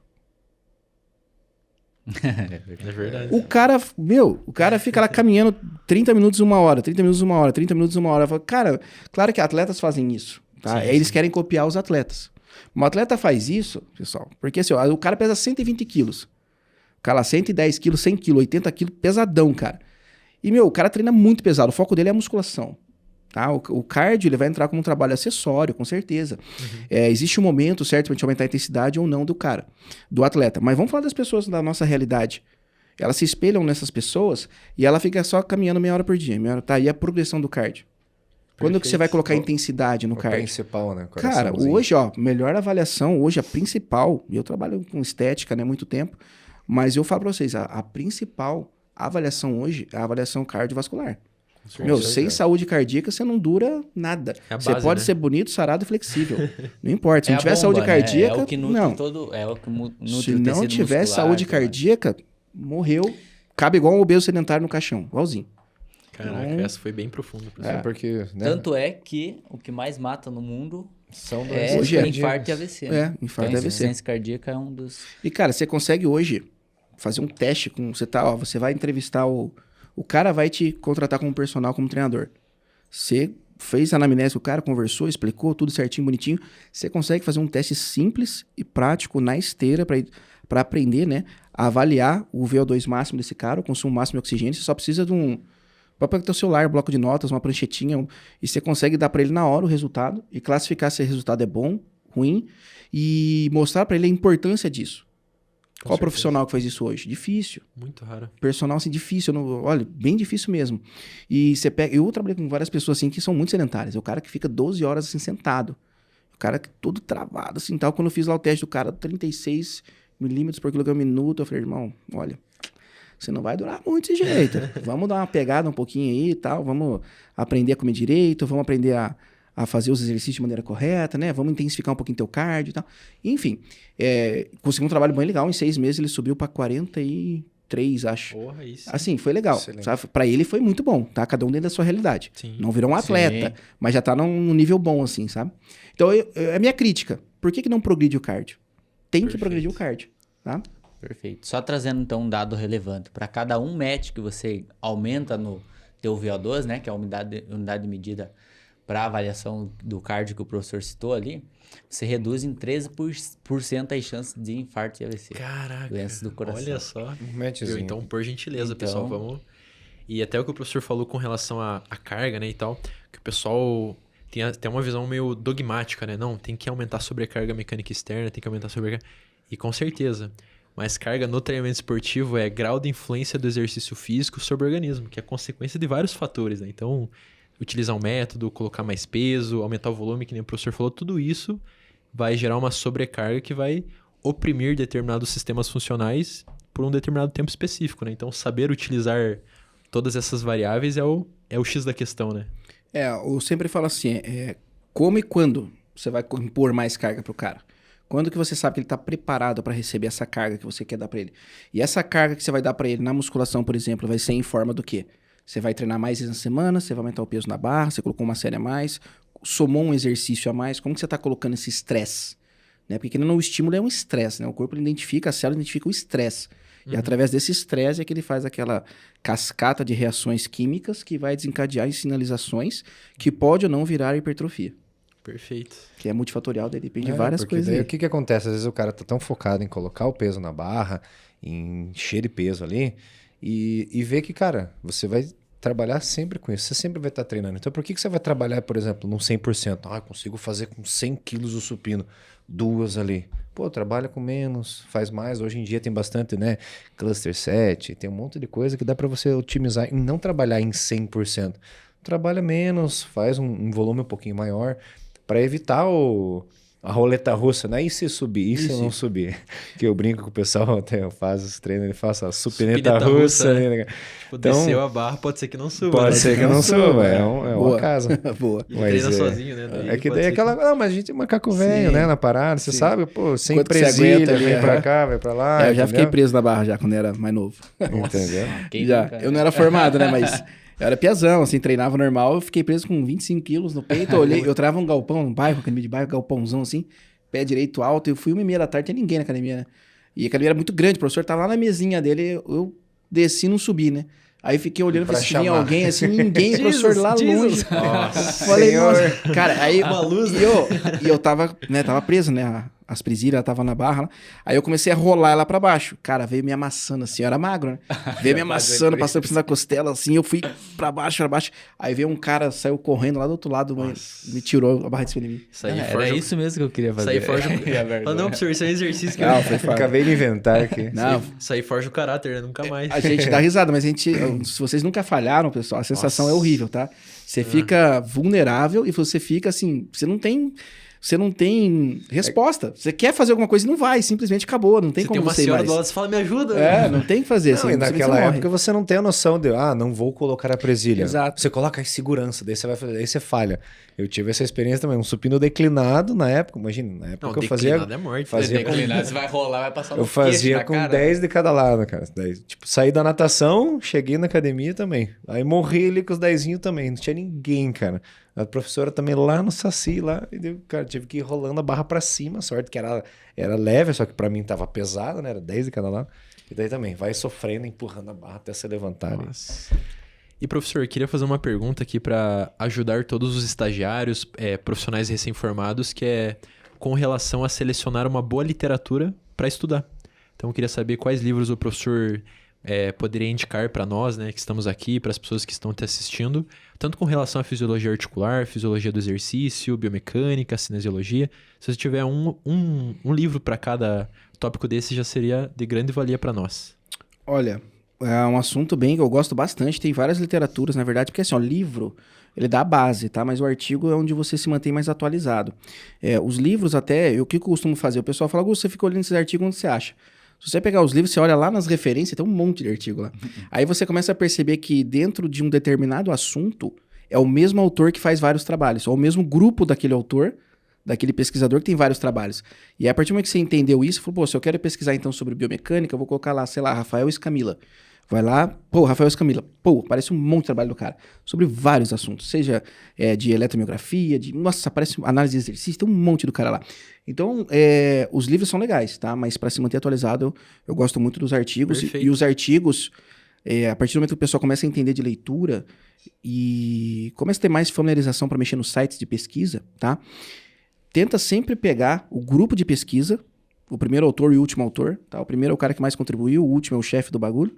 É verdade. O cara fica lá caminhando 30 minutos, 1 hora, 30 minutos, 1 hora, 30 minutos, 1 hora. Cara, claro que atletas fazem isso, tá? Sim, Eles sim. querem copiar os atletas. Um atleta faz isso, pessoal, porque assim, ó, o cara pesa 120 quilos. O cara lá, 110 quilos, 100 quilos, 80 quilos, pesadão, cara. E, o cara treina muito pesado, o foco dele é a musculação. Tá? O cardio ele vai entrar como um trabalho acessório, com certeza. Existe um momento certo pra gente aumentar a intensidade ou não do atleta. Mas vamos falar das pessoas da nossa realidade. Elas se espelham nessas pessoas e ela fica só caminhando meia hora por dia. Tá? E a progressão do cardio? Quando que você vai colocar intensidade no O cardio? principal, né? Cara, hoje, melhor avaliação, hoje a principal, e eu trabalho com estética, né, há muito tempo, mas eu falo pra vocês, a principal avaliação hoje é a avaliação cardiovascular. Sem saúde cardíaca, você não dura nada. Você pode ser bonito, sarado e flexível. Não importa. Se não tiver saúde cardíaca, é o que nutre não. nutre Se o não tecido tiver muscular, saúde cardíaca, morreu. Cabe igual um obeso sedentário no caixão, igualzinho. Caraca, essa foi bem profunda. Porque, né? Tanto é que o que mais mata no mundo São é Hoje é. infarto e AVC. Né? Infarto Então, e AVC. insuficiência cardíaca é um dos... E, cara, você consegue hoje fazer um teste com... Você vai entrevistar o cara vai te contratar como personal, como treinador. Você fez a anamnese com o cara, conversou, explicou tudo certinho, bonitinho. Você consegue fazer um teste simples e prático na esteira para aprender, né? A avaliar o VO2 máximo desse cara, o consumo máximo de oxigênio. Você só precisa de pode pegar o teu celular, bloco de notas, uma pranchetinha, e você consegue dar para ele na hora o resultado e classificar se o resultado é bom, ruim, e mostrar para ele a importância disso. Qual profissional que faz isso hoje? Difícil. Muito raro. Personal, assim, difícil. Olha, bem difícil mesmo. E você pega... Eu trabalhei com várias pessoas, assim, que são muito sedentárias. É o cara que fica 12 horas, assim, sentado. O cara todo travado, assim, tal. Quando eu fiz lá o teste do cara, 36 milímetros por quilograma minuto, eu falei, irmão, olha... Você não vai durar muito desse jeito. Vamos dar uma pegada um pouquinho aí e tal. Vamos aprender a comer direito. Vamos aprender a fazer os exercícios de maneira correta, né? Vamos intensificar um pouquinho teu cardio e tal. Enfim, conseguiu um trabalho bem legal. Em 6 meses ele subiu para 43, acho. Porra, isso. Assim, foi legal. Sabe? Pra ele foi muito bom, tá? Cada um dentro da sua realidade. Sim. Não virou um atleta, mas já tá num nível bom, assim, sabe? Então, a minha crítica. Por que não progride o cardio? Tem que progredir o cardio, tá? Perfeito. Só trazendo então um dado relevante. Para cada 1 MET que você aumenta no teu VO2, né, que é a unidade de medida para avaliação do cardio que o professor citou ali, você reduz em 13% as chances de infarto e AVC. Caraca. Doenças do coração. Olha só. Então, por gentileza, pessoal, vamos... E até o que o professor falou com relação à carga, né, e tal, que o pessoal tem até uma visão meio dogmática, né? Não, tem que aumentar a sobrecarga mecânica externa, tem que aumentar a sobrecarga... E com certeza... Mas carga no treinamento esportivo é grau de influência do exercício físico sobre o organismo, que é consequência de vários fatores, né? Então, utilizar um método, colocar mais peso, aumentar o volume, que nem o professor falou, tudo isso vai gerar uma sobrecarga que vai oprimir determinados sistemas funcionais por um determinado tempo específico, né? Então, saber utilizar todas essas variáveis é o X da questão, né? Eu sempre falo assim, como e quando você vai impor mais carga pro cara? Quando que você sabe que ele está preparado para receber essa carga que você quer dar para ele? E essa carga que você vai dar para ele na musculação, por exemplo, vai ser em forma do quê? Você vai treinar mais vezes na semana, você vai aumentar o peso na barra, você colocou uma série a mais, somou um exercício a mais. Como que você está colocando esse estresse? Né? Porque o estímulo é um estresse, né? O corpo identifica, a célula identifica o estresse. E através desse estresse é que ele faz aquela cascata de reações químicas que vai desencadear em sinalizações que pode ou não virar hipertrofia. Perfeito. Que é multifatorial, daí depende de várias coisas. Daí, o que acontece? Às vezes o cara tá tão focado em colocar o peso na barra, em encher de peso ali, e vê que, cara, você vai trabalhar sempre com isso. Você sempre vai estar treinando. Então, por que você vai trabalhar, por exemplo, num 100%? Ah, consigo fazer com 100 quilos o supino. 2 ali. Pô, trabalha com menos, faz mais. Hoje em dia tem bastante, né? Cluster set, tem um monte de coisa que dá para você otimizar e não trabalhar em 100%. Trabalha menos, faz um volume um pouquinho maior para evitar a roleta russa, né? E se subir, e se não subir? Que eu brinco com o pessoal, até eu faço os treinos, ele faz a supineta russa, né? Tipo, desceu a barra, pode ser que não suba. Pode ser que não suba, é um acaso. Boa. E treina sozinho, né? É que daí é aquela... Não, mas a gente é macaco velho, né? Na parada, você sabe? Pô, sem Quanto presilha, vem pra cá, vai pra lá. Eu já fiquei preso na barra já, quando era mais novo. Entendeu? Já. Eu não era formado, né? Mas eu era piazão, assim, treinava normal. Eu fiquei preso com 25 quilos no peito. Eu olhei, eu treinava um galpão, um bairro, academia de bairro, galpãozão assim, pé direito alto. Eu fui 1h30 da tarde, tinha ninguém na academia, né? E a academia era muito grande, o professor tava lá na mesinha dele, eu desci e não subi, né? Aí fiquei olhando pra ver se vinha alguém, assim, ninguém, o professor lá longe. Nossa. Falei, nossa, cara, aí... Uma luz, E eu tava, né, tava preso, né? As presilhas, ela tava na barra lá. Aí eu comecei a rolar ela pra baixo. Cara, veio me amassando assim, eu era magro, né? Veio me amassando, passando por cima da costela, assim, eu fui pra baixo. Aí veio um cara, saiu correndo lá do outro lado, me tirou a barra de cima de mim. Isso aí Era isso mesmo que eu queria fazer. Isso aí forja... não, professor, isso é um exercício que Não, foi fácil. Acabei de inventar aqui. Não, Isso aí forja o caráter, né? Nunca mais. a gente dá risada, mas se vocês nunca falharam, pessoal, a sensação é horrível, tá? Você fica vulnerável e você fica assim, você não tem resposta. Você quer fazer alguma coisa e não vai, simplesmente acabou, não tem como você ir mais. Tem uma senhora do lado, você fala, me ajuda. Não tem que fazer. Não, e naquela época você não tem a noção de, não vou colocar a presilha. Exato. Você coloca a segurança, daí você vai fazer, aí você falha. Eu tive essa experiência também, um supino declinado na época, imagina, na época que eu fazia... É morte. Declinado, você vai rolar, vai passar no Eu fazia queixo, com na cara. 10 de cada lado, cara. Daí, tipo, saí da natação, cheguei na academia também. Aí morri ali com os 10 também, não tinha ninguém, cara. A professora também lá no Saci, lá, e deu, cara, tive que ir rolando a barra pra cima, sorte que era leve, só que pra mim tava pesado, né? Era 10 de cada lado. E daí também, vai sofrendo, empurrando a barra até se levantar. E professor, eu queria fazer uma pergunta aqui para ajudar todos os estagiários, profissionais recém-formados, que é com relação a selecionar uma boa literatura para estudar. Então eu queria saber quais livros o professor poderia indicar para nós, né, que estamos aqui, para as pessoas que estão te assistindo, tanto com relação à fisiologia articular, fisiologia do exercício, biomecânica, cinesiologia. Se você tiver um livro para cada tópico desse, já seria de grande valia para nós. Olha, é um assunto bem que eu gosto bastante, tem várias literaturas, na verdade, porque assim, ó, livro, ele dá a base, tá? Mas o artigo é onde você se mantém mais atualizado. Os livros até, o que eu costumo fazer? O pessoal fala, Augusto, você fica olhando esses artigos, onde você acha? Se você pegar os livros, você olha lá nas referências, tem um monte de artigo lá. Aí você começa a perceber que dentro de um determinado assunto, é o mesmo autor que faz vários trabalhos, ou o mesmo grupo daquele autor, daquele pesquisador que tem vários trabalhos. E aí, a partir do momento que você entendeu isso, falou, pô, se eu quero pesquisar então sobre biomecânica, eu vou colocar lá, sei lá, Rafael Escamilla. Vai lá, Rafael Escamilla. Aparece um monte de trabalho do cara, sobre vários assuntos, seja de eletromiografia, aparece análise de exercício, tem um monte do cara lá. Então, os livros são legais, tá? Mas para se manter atualizado, eu gosto muito dos artigos. E os artigos, a partir do momento que o pessoal começa a entender de leitura e começa a ter mais familiarização para mexer nos sites de pesquisa, tá? Tenta sempre pegar o grupo de pesquisa, o primeiro autor e o último autor, tá? O primeiro é o cara que mais contribuiu, o último é o chefe do bagulho.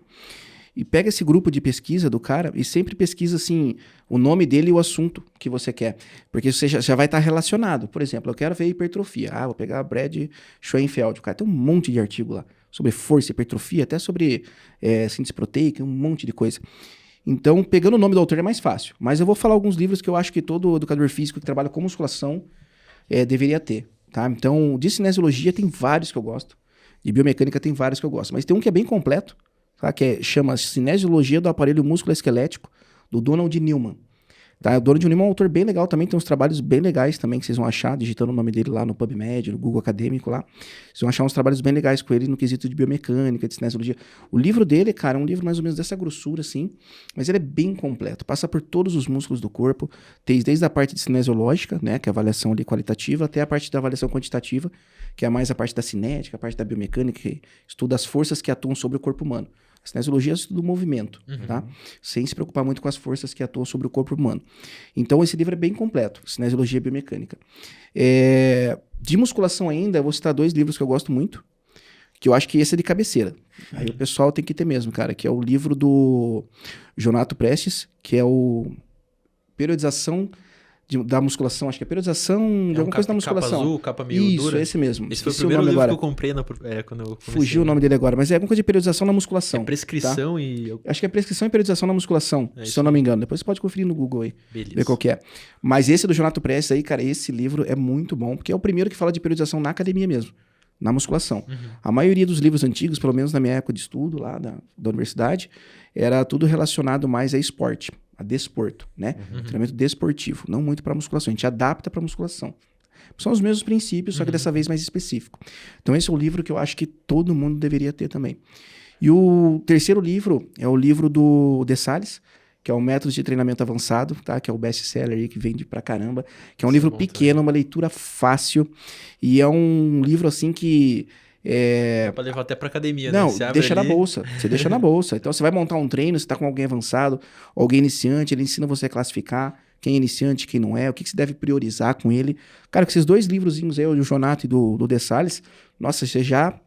E pega esse grupo de pesquisa do cara e sempre pesquisa, assim, o nome dele e o assunto que você quer. Porque você já vai estar relacionado. Por exemplo, eu quero ver hipertrofia. Vou pegar Brad Schoenfeld. O cara tem um monte de artigo lá sobre força, hipertrofia, até sobre síntese proteica, um monte de coisa. Então, pegando o nome do autor é mais fácil. Mas eu vou falar alguns livros que eu acho que todo educador físico que trabalha com musculação deveria ter. Tá? Então, de cinesiologia tem vários que eu gosto. De biomecânica tem vários que eu gosto. Mas tem um que é bem completo, tá? Que chama Cinesiologia do Aparelho Músculo-Esquelético, do Donald Newman. Tá? O Donald Newman é um autor bem legal também, tem uns trabalhos bem legais também que vocês vão achar, digitando o nome dele lá no PubMed, no Google Acadêmico lá. Vocês vão achar uns trabalhos bem legais com ele no quesito de biomecânica, de cinesiologia. O livro dele, cara, é um livro mais ou menos dessa grossura, assim, mas ele é bem completo. Passa por todos os músculos do corpo, desde a parte de cinesiológica, né, que é a avaliação ali qualitativa, até a parte da avaliação quantitativa, que é mais a parte da cinética, a parte da biomecânica, que estuda as forças que atuam sobre o corpo humano. A cinesiologia é estudo do movimento, tá? Sem se preocupar muito com as forças que atuam sobre o corpo humano. Então, esse livro é bem completo, Cinesiologia Biomecânica. De musculação ainda, eu vou citar 2 livros que eu gosto muito, que eu acho que esse é de cabeceira, Aí o pessoal tem que ter mesmo, cara, que é o livro do Jonato Prestes, que é o Periodização da Musculação, acho que é Periodização de alguma coisa da Musculação. Capa azul, capa meio Isso, dura. esse mesmo. Esse foi o Esse primeiro nome livro agora. que eu comprei quando eu comecei. Fugiu o nome dele agora, mas é alguma coisa de periodização na musculação. É prescrição tá? e... Acho que é prescrição e periodização na musculação, É se isso eu não me engano. Depois você pode conferir no Google aí, Beleza. ver qual que é. Mas esse do Jonato Prestes aí, cara, esse livro é muito bom, porque é o primeiro que fala de periodização na academia mesmo, na musculação. A maioria dos livros antigos, pelo menos na minha época de estudo lá da universidade, era tudo relacionado mais a esporte, a desporto, né? Treinamento desportivo, não muito para musculação. A gente adapta para musculação. São os mesmos princípios, só que dessa vez mais específico. Então esse é o livro que eu acho que todo mundo deveria ter também. E o terceiro livro é o livro do De Sales, que é o Método de Treinamento Avançado, tá? Que é o best-seller aí, que vende pra caramba. Que é um livro pequeno, uma leitura fácil. E é um livro, assim, que... Dá pra levar até pra academia, Não, né? Você abre deixa na ali- bolsa. Você deixa na bolsa. Então, você vai montar um treino, você tá com alguém avançado, alguém iniciante, ele ensina você a classificar quem é iniciante, quem não é, o que que você deve priorizar com ele. Cara, com esses dois livrozinhos aí, o do Jonato e do De Sales, nossa, você já...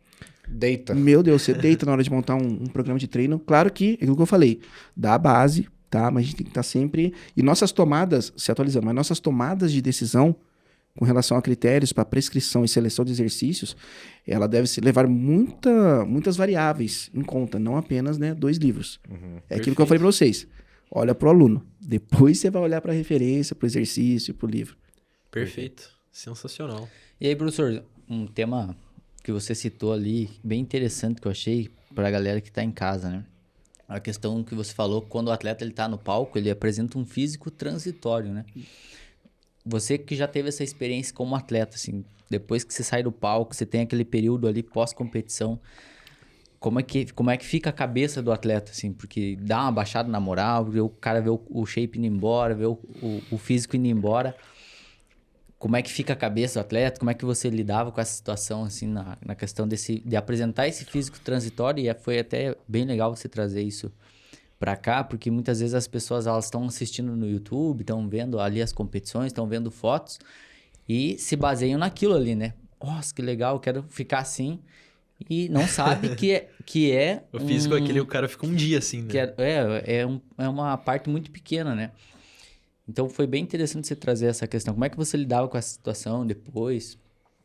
Deita. Meu Deus, você deita na hora de montar um programa de treino. Claro que, é aquilo que eu falei, dá a base, tá? Mas a gente tem que estar sempre... E nossas tomadas, se atualizando, mas nossas tomadas de decisão com relação a critérios para prescrição e seleção de exercícios, ela deve se levar muitas variáveis em conta, não apenas, né, 2 livros. É aquilo que eu falei para vocês. Olha pro aluno. Depois você vai olhar para a referência, pro exercício, pro livro. Perfeito. Sensacional. E aí, professor, um tema que você citou ali, bem interessante que eu achei pra galera que tá em casa, né? A questão que você falou, quando o atleta ele tá no palco, ele apresenta um físico transitório, né? Você que já teve essa experiência como atleta, assim, depois que você sai do palco, você tem aquele período ali pós-competição, como é que fica a cabeça do atleta, assim? Porque dá uma baixada na moral, o cara vê o shape indo embora, vê o físico indo embora. Como é que fica a cabeça do atleta? Como é que você lidava com essa situação, assim, na questão de apresentar esse físico transitório? E foi até bem legal você trazer isso pra cá, porque muitas vezes as pessoas elas estão assistindo no YouTube, estão vendo ali as competições, estão vendo fotos e se baseiam naquilo ali, né? Nossa, que legal, eu quero ficar assim. E não sabe que é O físico é aquele, o cara fica um dia assim, né? que é uma parte muito pequena, né? Então foi bem interessante você trazer essa questão. Como é que você lidava com essa situação depois?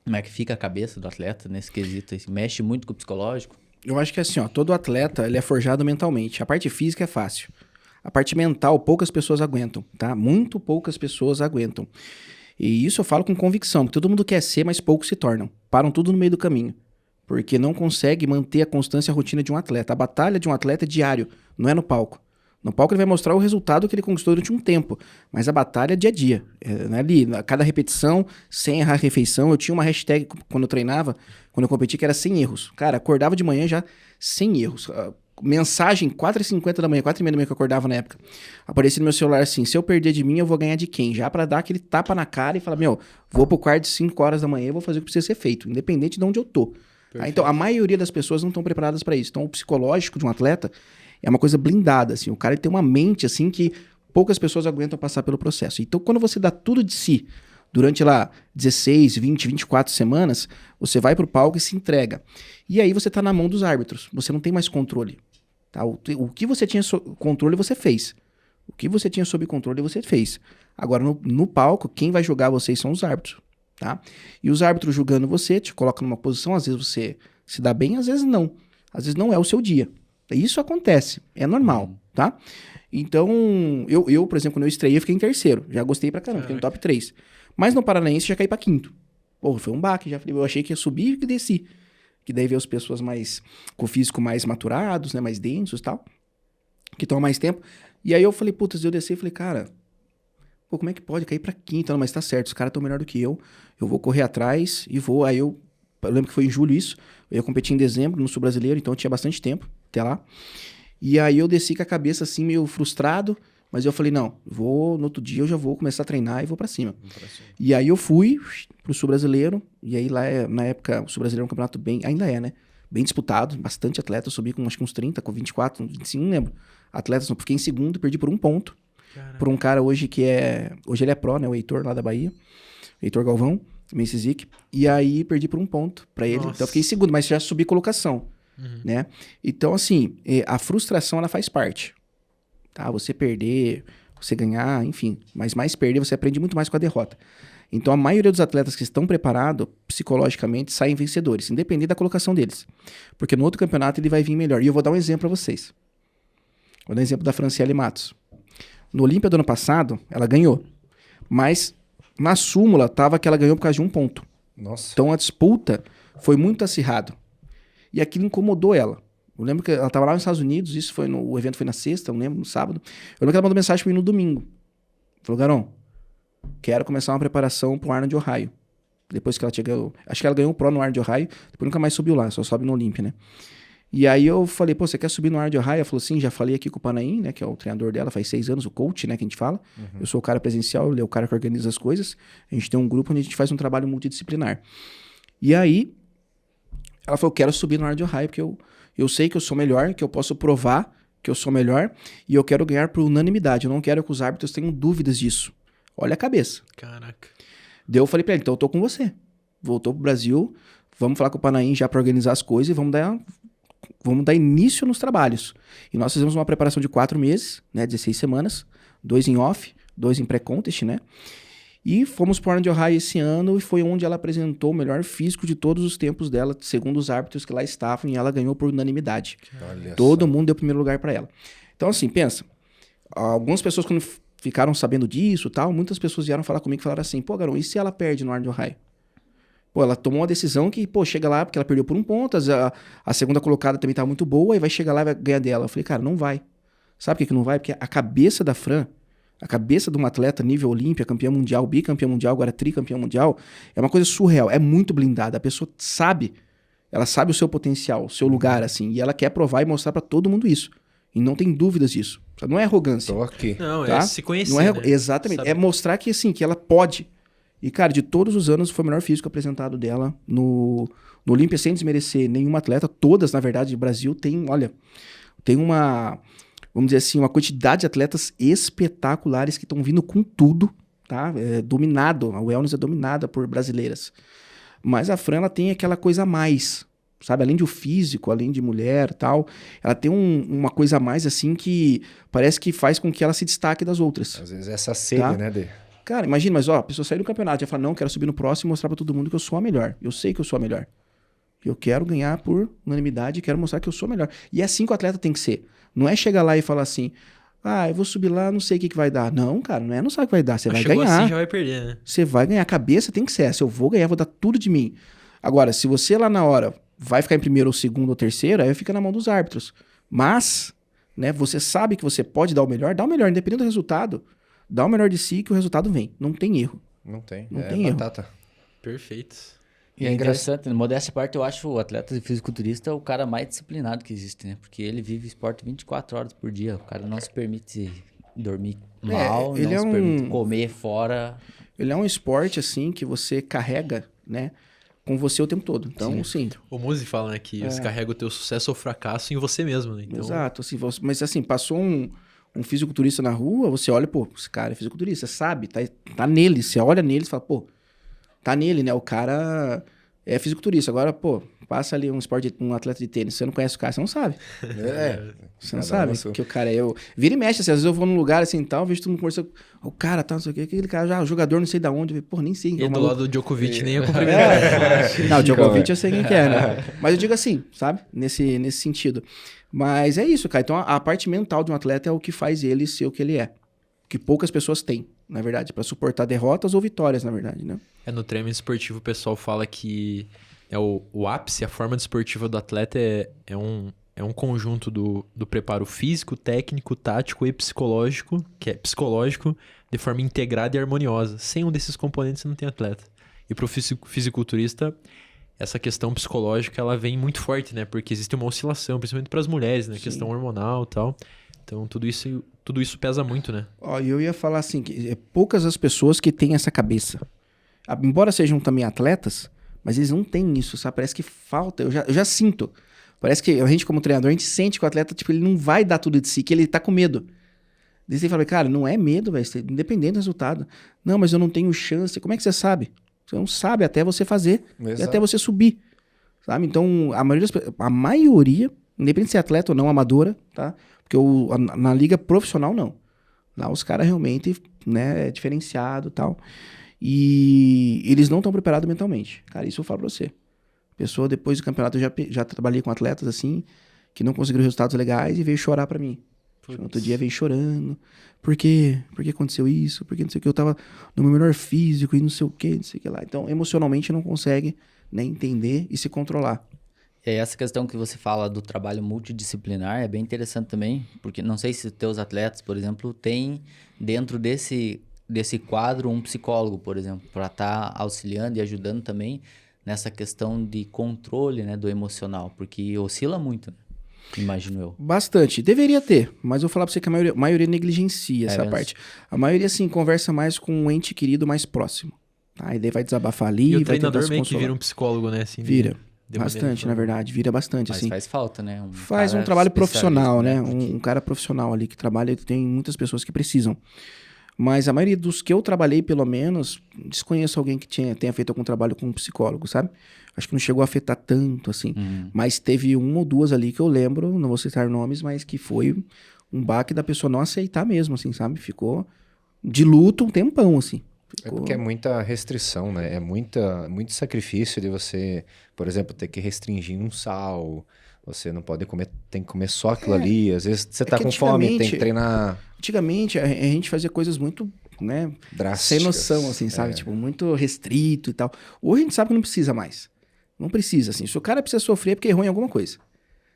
Como é que fica a cabeça do atleta nesse quesito? Mexe muito com o psicológico? Eu acho que assim, ó, todo atleta ele é forjado mentalmente. A parte física é fácil. A parte mental, poucas pessoas aguentam, tá? Muito poucas pessoas aguentam. E isso eu falo com convicção, porque todo mundo quer ser, mas poucos se tornam. Param tudo no meio do caminho. Porque não consegue manter a constância e a rotina de um atleta. A batalha de um atleta é diário, não é no palco. No palco ele vai mostrar o resultado que ele conquistou durante um tempo, mas a batalha é dia a dia. É ali, a cada repetição, sem errar a refeição. Eu tinha uma hashtag quando eu treinava, quando eu competi, que era sem erros. Cara, acordava de manhã já sem erros. Mensagem, 4h50 da manhã, 4h30 da manhã que eu acordava na época. Aparecia no meu celular assim, se eu perder de mim, eu vou ganhar de quem? Já pra dar aquele tapa na cara e falar, vou pro quarto de 5 horas da manhã e vou fazer o que precisa ser feito, independente de onde eu tô. Então, a maioria das pessoas não estão preparadas para isso. Então, o psicológico de um atleta é uma coisa blindada, assim. O cara tem uma mente, assim, que poucas pessoas aguentam passar pelo processo. Então, quando você dá tudo de si, durante lá 16, 20, 24 semanas, você vai pro palco e se entrega. E aí você tá na mão dos árbitros. Você não tem mais controle. Tá? O que você tinha controle, você fez. O que você tinha sob controle, você fez. Agora, no palco, quem vai julgar vocês são os árbitros. Tá? E os árbitros julgando você, te colocam numa posição, às vezes você se dá bem, às vezes não. Às vezes não é o seu dia. Isso acontece, é normal, tá? Então, eu, por exemplo, quando eu estreiei, eu fiquei em terceiro. Já gostei pra caramba, fiquei no top 3. Mas no Paranaense já caí pra quinto. Pô, foi um baque, eu achei que ia subir e desci. Que daí veio as pessoas mais, com o físico mais maturados, né, mais densos e tal, que estão há mais tempo. E aí eu falei, putz, eu desci e falei, cara, pô, como é que pode cair pra quinta? Não, mas tá certo, os caras estão melhor do que eu vou correr atrás e vou. Aí eu lembro que foi em julho isso, eu ia competir em dezembro no Sul Brasileiro, então eu tinha bastante tempo até lá. E aí eu desci com a cabeça assim meio frustrado, mas eu falei, não, no outro dia eu já vou começar a treinar e vou pra cima. E aí eu fui pro Sul Brasileiro, e aí lá, na época, o Sul Brasileiro é um campeonato ainda é, né? Bem disputado, bastante atleta, eu subi com acho que uns 30, com 24, 25, não lembro. Atletas, eu fiquei em segundo, perdi por 1 ponto. Caraca. Por um cara hoje hoje ele é pro, né? O Heitor lá da Bahia, Heitor Galvão, Mensizik. E aí perdi por 1 ponto pra ele. Nossa. Então eu fiquei em segundo, mas já subi colocação. né? Então, assim, a frustração, ela faz parte, tá? Você perder, você ganhar, enfim. Mas mais perder, você aprende muito mais com a derrota. Então, a maioria dos atletas que estão preparados psicologicamente saem vencedores, independente da colocação deles. Porque no outro campeonato ele vai vir melhor. E eu vou dar um exemplo para vocês. Vou dar um exemplo da Franciele Matos. No Olímpia do ano passado, ela ganhou. Mas na súmula tava que ela ganhou por causa de 1 ponto. Nossa. Então a disputa foi muito acirrada. E aquilo incomodou ela. Eu lembro que ela estava lá nos Estados Unidos, o evento foi na sexta, eu lembro, no sábado. Eu lembro que ela mandou mensagem para mim no domingo. Falou, Garão, quero começar uma preparação para o Arnold de Ohio. Depois que ela chegou, acho que ela ganhou o Pro no Arnold de Ohio, depois nunca mais subiu lá, só sobe no Olímpia, né? E aí eu falei, pô, você quer subir no Arnold de Ohio? Ela falou, sim, já falei aqui com o Panaim, né, que é o treinador dela, faz 6 anos, o coach, né, que a gente fala. Eu sou o cara presencial, ele é o cara que organiza as coisas. A gente tem um grupo onde a gente faz um trabalho multidisciplinar. E aí, ela falou, eu quero subir no Arnold de Ohio, porque eu sei que eu sou melhor, que eu posso provar que eu sou melhor, e eu quero ganhar por unanimidade. Eu não quero que os árbitros tenham dúvidas disso. Olha a cabeça. Caraca. Daí eu falei pra ele, então eu tô com você. Voltou pro Brasil, vamos falar com o Panaim já pra organizar as coisas e vamos dar início nos trabalhos. E nós fizemos uma preparação de 4 meses, né, 16 semanas, 2 em off, 2 em pré-contest, né? E fomos pro Arnold de Ohio esse ano e foi onde ela apresentou o melhor físico de todos os tempos dela, segundo os árbitros que lá estavam, e ela ganhou por unanimidade. Todo mundo deu primeiro lugar pra ela. Então assim, pensa, algumas pessoas quando ficaram sabendo disso e tal, muitas pessoas vieram falar comigo e falaram assim, pô, Garão, e se ela perde no Arnold de Ohio? Pô, ela tomou uma decisão que, pô, chega lá porque ela perdeu por 1 ponto, a segunda colocada também tá muito boa, e vai chegar lá e vai ganhar dela. Eu falei, cara, não vai. Sabe por que não vai? Porque a cabeça da Fran, a cabeça de um atleta nível Olímpia, campeã mundial, bicampeã mundial, agora tricampeã mundial, é uma coisa surreal, é muito blindada. A pessoa sabe, ela sabe o seu potencial, o seu lugar, assim, e ela quer provar e mostrar pra todo mundo isso. E não tem dúvidas disso. Não é arrogância. Tô aqui. Não, tá? é se conhecer, não é, né? exatamente. Saber. É mostrar que, assim, que ela pode. E, cara, de todos os anos, foi o melhor físico apresentado dela no Olímpia, sem desmerecer nenhuma atleta. Todas, na verdade, do Brasil, tem uma, vamos dizer assim, uma quantidade de atletas espetaculares que estão vindo com tudo, tá? A wellness é dominada por brasileiras. Mas a Fran, ela tem aquela coisa a mais, sabe? Além do físico, além de mulher e tal, ela tem uma coisa a mais, assim, que parece que faz com que ela se destaque das outras. Às vezes essa sede, Tá? né, Dê? Cara, imagina, mas ó, a pessoa sair do campeonato e fala, não, quero subir no próximo e mostrar pra todo mundo que eu sou a melhor. Eu sei que eu sou a melhor. Eu quero ganhar por unanimidade, quero mostrar que eu sou a melhor. E é assim que o atleta tem que ser. Não é chegar lá e falar assim, eu vou subir lá, não sei o que vai dar. Não, cara, não sabe o que vai dar, você vai Chegou ganhar. assim, já vai perder, né? Você vai ganhar, a cabeça tem que ser essa, eu vou ganhar, vou dar tudo de mim. Agora, se você lá na hora vai ficar em primeiro ou segundo ou terceiro, aí fica na mão dos árbitros. Mas, né, você sabe que você pode dar o melhor, independente do resultado. Dá o melhor de si que o resultado vem. Não tem erro. Não tem. Não tem erro. batata. Perfeito. E é interessante, modéstia à parte, eu acho o atleta de fisiculturista o cara mais disciplinado que existe, né? Porque ele vive esporte 24 horas por dia. O cara não se permite dormir mal, ele não é se permite comer fora. Ele é um esporte, assim, que você carrega, né, com você o tempo todo. Então, sim. O Muzi fala, né, que você carrega o teu sucesso ou fracasso em você mesmo, né? Então, Exato. Assim, mas, assim, passou um fisiculturista na rua, você olha, pô, esse cara é fisiculturista, sabe? Tá nele. Você olha nele e fala, pô, tá nele, né? O cara é fisiculturista. Agora, pô, passa ali um atleta de tênis, você não conhece o cara, você não sabe. Você não sabe que o cara é. Vira e mexe, assim, às vezes eu vou num lugar assim e tal, vejo todo mundo conversando, o cara tá, não sei o que, aquele cara já, jogador não sei da onde, pô, nem sei. E do lado do Djokovic nem ia cumprimentar. Não, o Djokovic eu sei quem que é, né? Mas eu digo assim, sabe? Nesse sentido. Mas é isso, cara. Então a parte mental de um atleta é o que faz ele ser o que ele é. Que poucas pessoas têm, na verdade, pra suportar derrotas ou vitórias, na verdade, né? No treino esportivo o pessoal fala que o ápice, a forma desportiva do atleta é um conjunto do preparo físico, técnico, tático e psicológico, que é psicológico de forma integrada e harmoniosa. Sem um desses componentes você não tem atleta. E pro fisiculturista, essa questão psicológica ela vem muito forte, né? Porque existe uma oscilação, principalmente para as mulheres, né? Sim. Questão hormonal e tal. Então tudo isso pesa muito, né? Ó, eu ia falar assim, que é poucas as pessoas que têm essa cabeça. Embora sejam também atletas, mas eles não têm isso, sabe? Parece que falta, eu já sinto. Parece que a gente como treinador, a gente sente que o atleta, tipo, ele não vai dar tudo de si, que ele tá com medo. Daí você fala, cara, não é medo, velho, independente do resultado. Não, mas eu não tenho chance. Como é que você sabe? Você não sabe até você fazer. Exato. E até você subir. sabe? Então, a maioria, independente de ser atleta ou não, amadora, tá? Porque na liga profissional, não. Lá os caras realmente, né, é diferenciado e tal. E eles não estão preparados mentalmente. Cara, isso eu falo pra você. Pessoa, depois do campeonato, eu já trabalhei com atletas assim, que não conseguiram resultados legais e veio chorar pra mim. No outro dia veio chorando. Por quê? Por que aconteceu isso? Por que não sei o que? Eu tava no meu melhor físico e não sei o que, não sei o que lá. Então, emocionalmente, não consegue, né, entender e se controlar. E aí essa questão que você fala do trabalho multidisciplinar é bem interessante também, porque não sei se os teus atletas, por exemplo, têm dentro desse quadro um psicólogo, por exemplo, para estar auxiliando e ajudando também nessa questão de controle, né, do emocional, porque oscila muito, né? Imagino eu. Bastante. Deveria ter, mas eu vou falar pra você que a maioria negligencia essa mesmo? parte. A maioria, assim, conversa mais com um ente querido mais próximo. Tá? E daí vai desabafar ali, E o vai tentar treinador se meio que consolar. vira um psicólogo, né? Assim, Vira. de maneira Bastante, na informal. verdade. Vira bastante, Mas assim. faz falta, né? Faz um cara trabalho profissional, né? especialista, Um cara profissional ali que trabalha, tem muitas pessoas que precisam. Mas a maioria dos que eu trabalhei, pelo menos, desconheço alguém que tenha feito algum trabalho com um psicólogo, sabe? Acho que não chegou a afetar tanto, assim. Mas teve uma ou duas ali que eu lembro, não vou citar nomes, mas que foi um baque da pessoa não aceitar mesmo, assim, sabe? Ficou de luto um tempão, assim. É porque é muita restrição, né? É muito sacrifício de você, por exemplo, ter que restringir um sal. Você não pode comer, tem que comer só aquilo ali. Às vezes você tá que com fome, tem antigamente- que treinar Antigamente, a gente fazia coisas muito, né? drásticas. Sem noção, assim, sabe? Tipo, muito restrito e tal. Hoje a gente sabe que não precisa mais. Não precisa, assim. Se o cara precisa sofrer é porque errou em alguma coisa.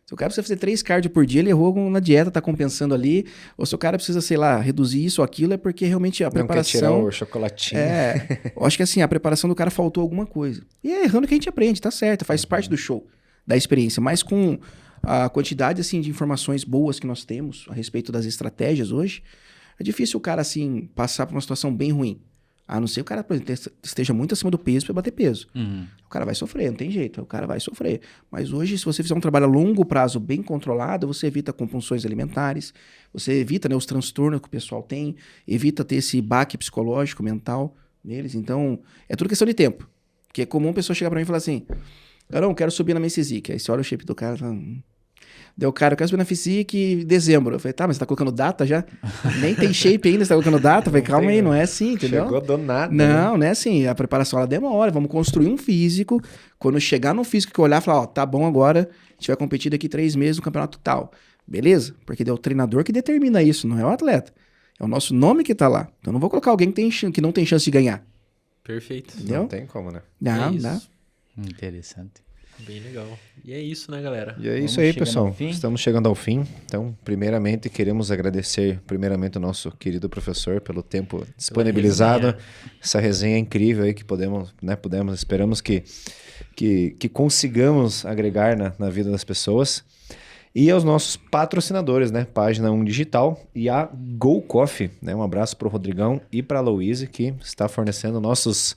Se o cara precisa fazer 3 cardio por dia, ele errou na dieta, tá compensando ali. Ou se o cara precisa, sei lá, reduzir isso ou aquilo, é porque realmente a Não quer tirar preparação... o chocolatinho. Eu acho que assim, a preparação do cara faltou alguma coisa. E é errando que a gente aprende, tá certo, faz parte do show, da experiência. Mas com a quantidade, assim, de informações boas que nós temos a respeito das estratégias hoje, é difícil o cara, assim, passar por uma situação bem ruim. A não ser que o cara, por exemplo, esteja muito acima do peso para bater peso. O cara vai sofrer, não tem jeito, o cara vai sofrer. Mas hoje, se você fizer um trabalho a longo prazo bem controlado, você evita compulsões alimentares, você evita, né, os transtornos que o pessoal tem, evita ter esse baque psicológico, mental neles. Então, é tudo questão de tempo. Porque é comum a pessoa chegar para mim e falar assim, Carão, quero subir na Men's. Aí você olha o shape do cara e fala... Deu, cara, eu quero subir na Physique em dezembro. Eu falei, tá, mas você tá colocando data já? Nem tem shape ainda, você tá colocando data? Eu falei, calma aí, não é assim, entendeu? Chegou do nada. Não, não é assim. A preparação, ela demora. Vamos construir um físico. Quando chegar no físico que eu olhar e falar, ó, tá bom agora, a gente vai competir daqui 3 meses no campeonato tal. Beleza? Porque é o treinador que determina isso, não é o atleta. É o nosso nome que tá lá. Então eu não vou colocar alguém que não tem chance de ganhar. Perfeito. Entendeu? Não tem como, né? Não, É isso. dá. Interessante. Bem legal. E é isso, né, galera? E é Vamos isso aí, chegando pessoal. ao fim? Estamos chegando ao fim. Então, primeiramente, queremos agradecer o nosso querido professor pelo tempo disponibilizado. resenha. Essa resenha incrível aí que esperamos que consigamos agregar na vida das pessoas. E aos nossos patrocinadores, né? Página 1 Digital e a Go Coffee, né? Um abraço para o Rodrigão e para a Louise, que está fornecendo nossos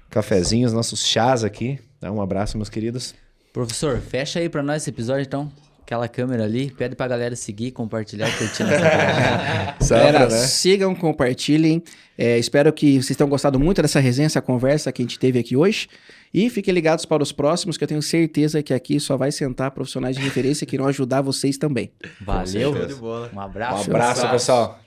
cafezinhos, nossos chás aqui. Então, um abraço, meus queridos. Professor, fecha aí pra nós esse episódio, então. Aquela câmera ali, pede pra galera seguir, compartilhar e curtir essa página. Galera, né? sigam, compartilhem. Espero que vocês tenham gostado muito dessa resenha, essa conversa que a gente teve aqui hoje. E fiquem ligados para os próximos, que eu tenho certeza que aqui só vai sentar profissionais de referência que irão ajudar vocês também. Valeu. Show de bola. Um abraço. Um abraço, pessoal.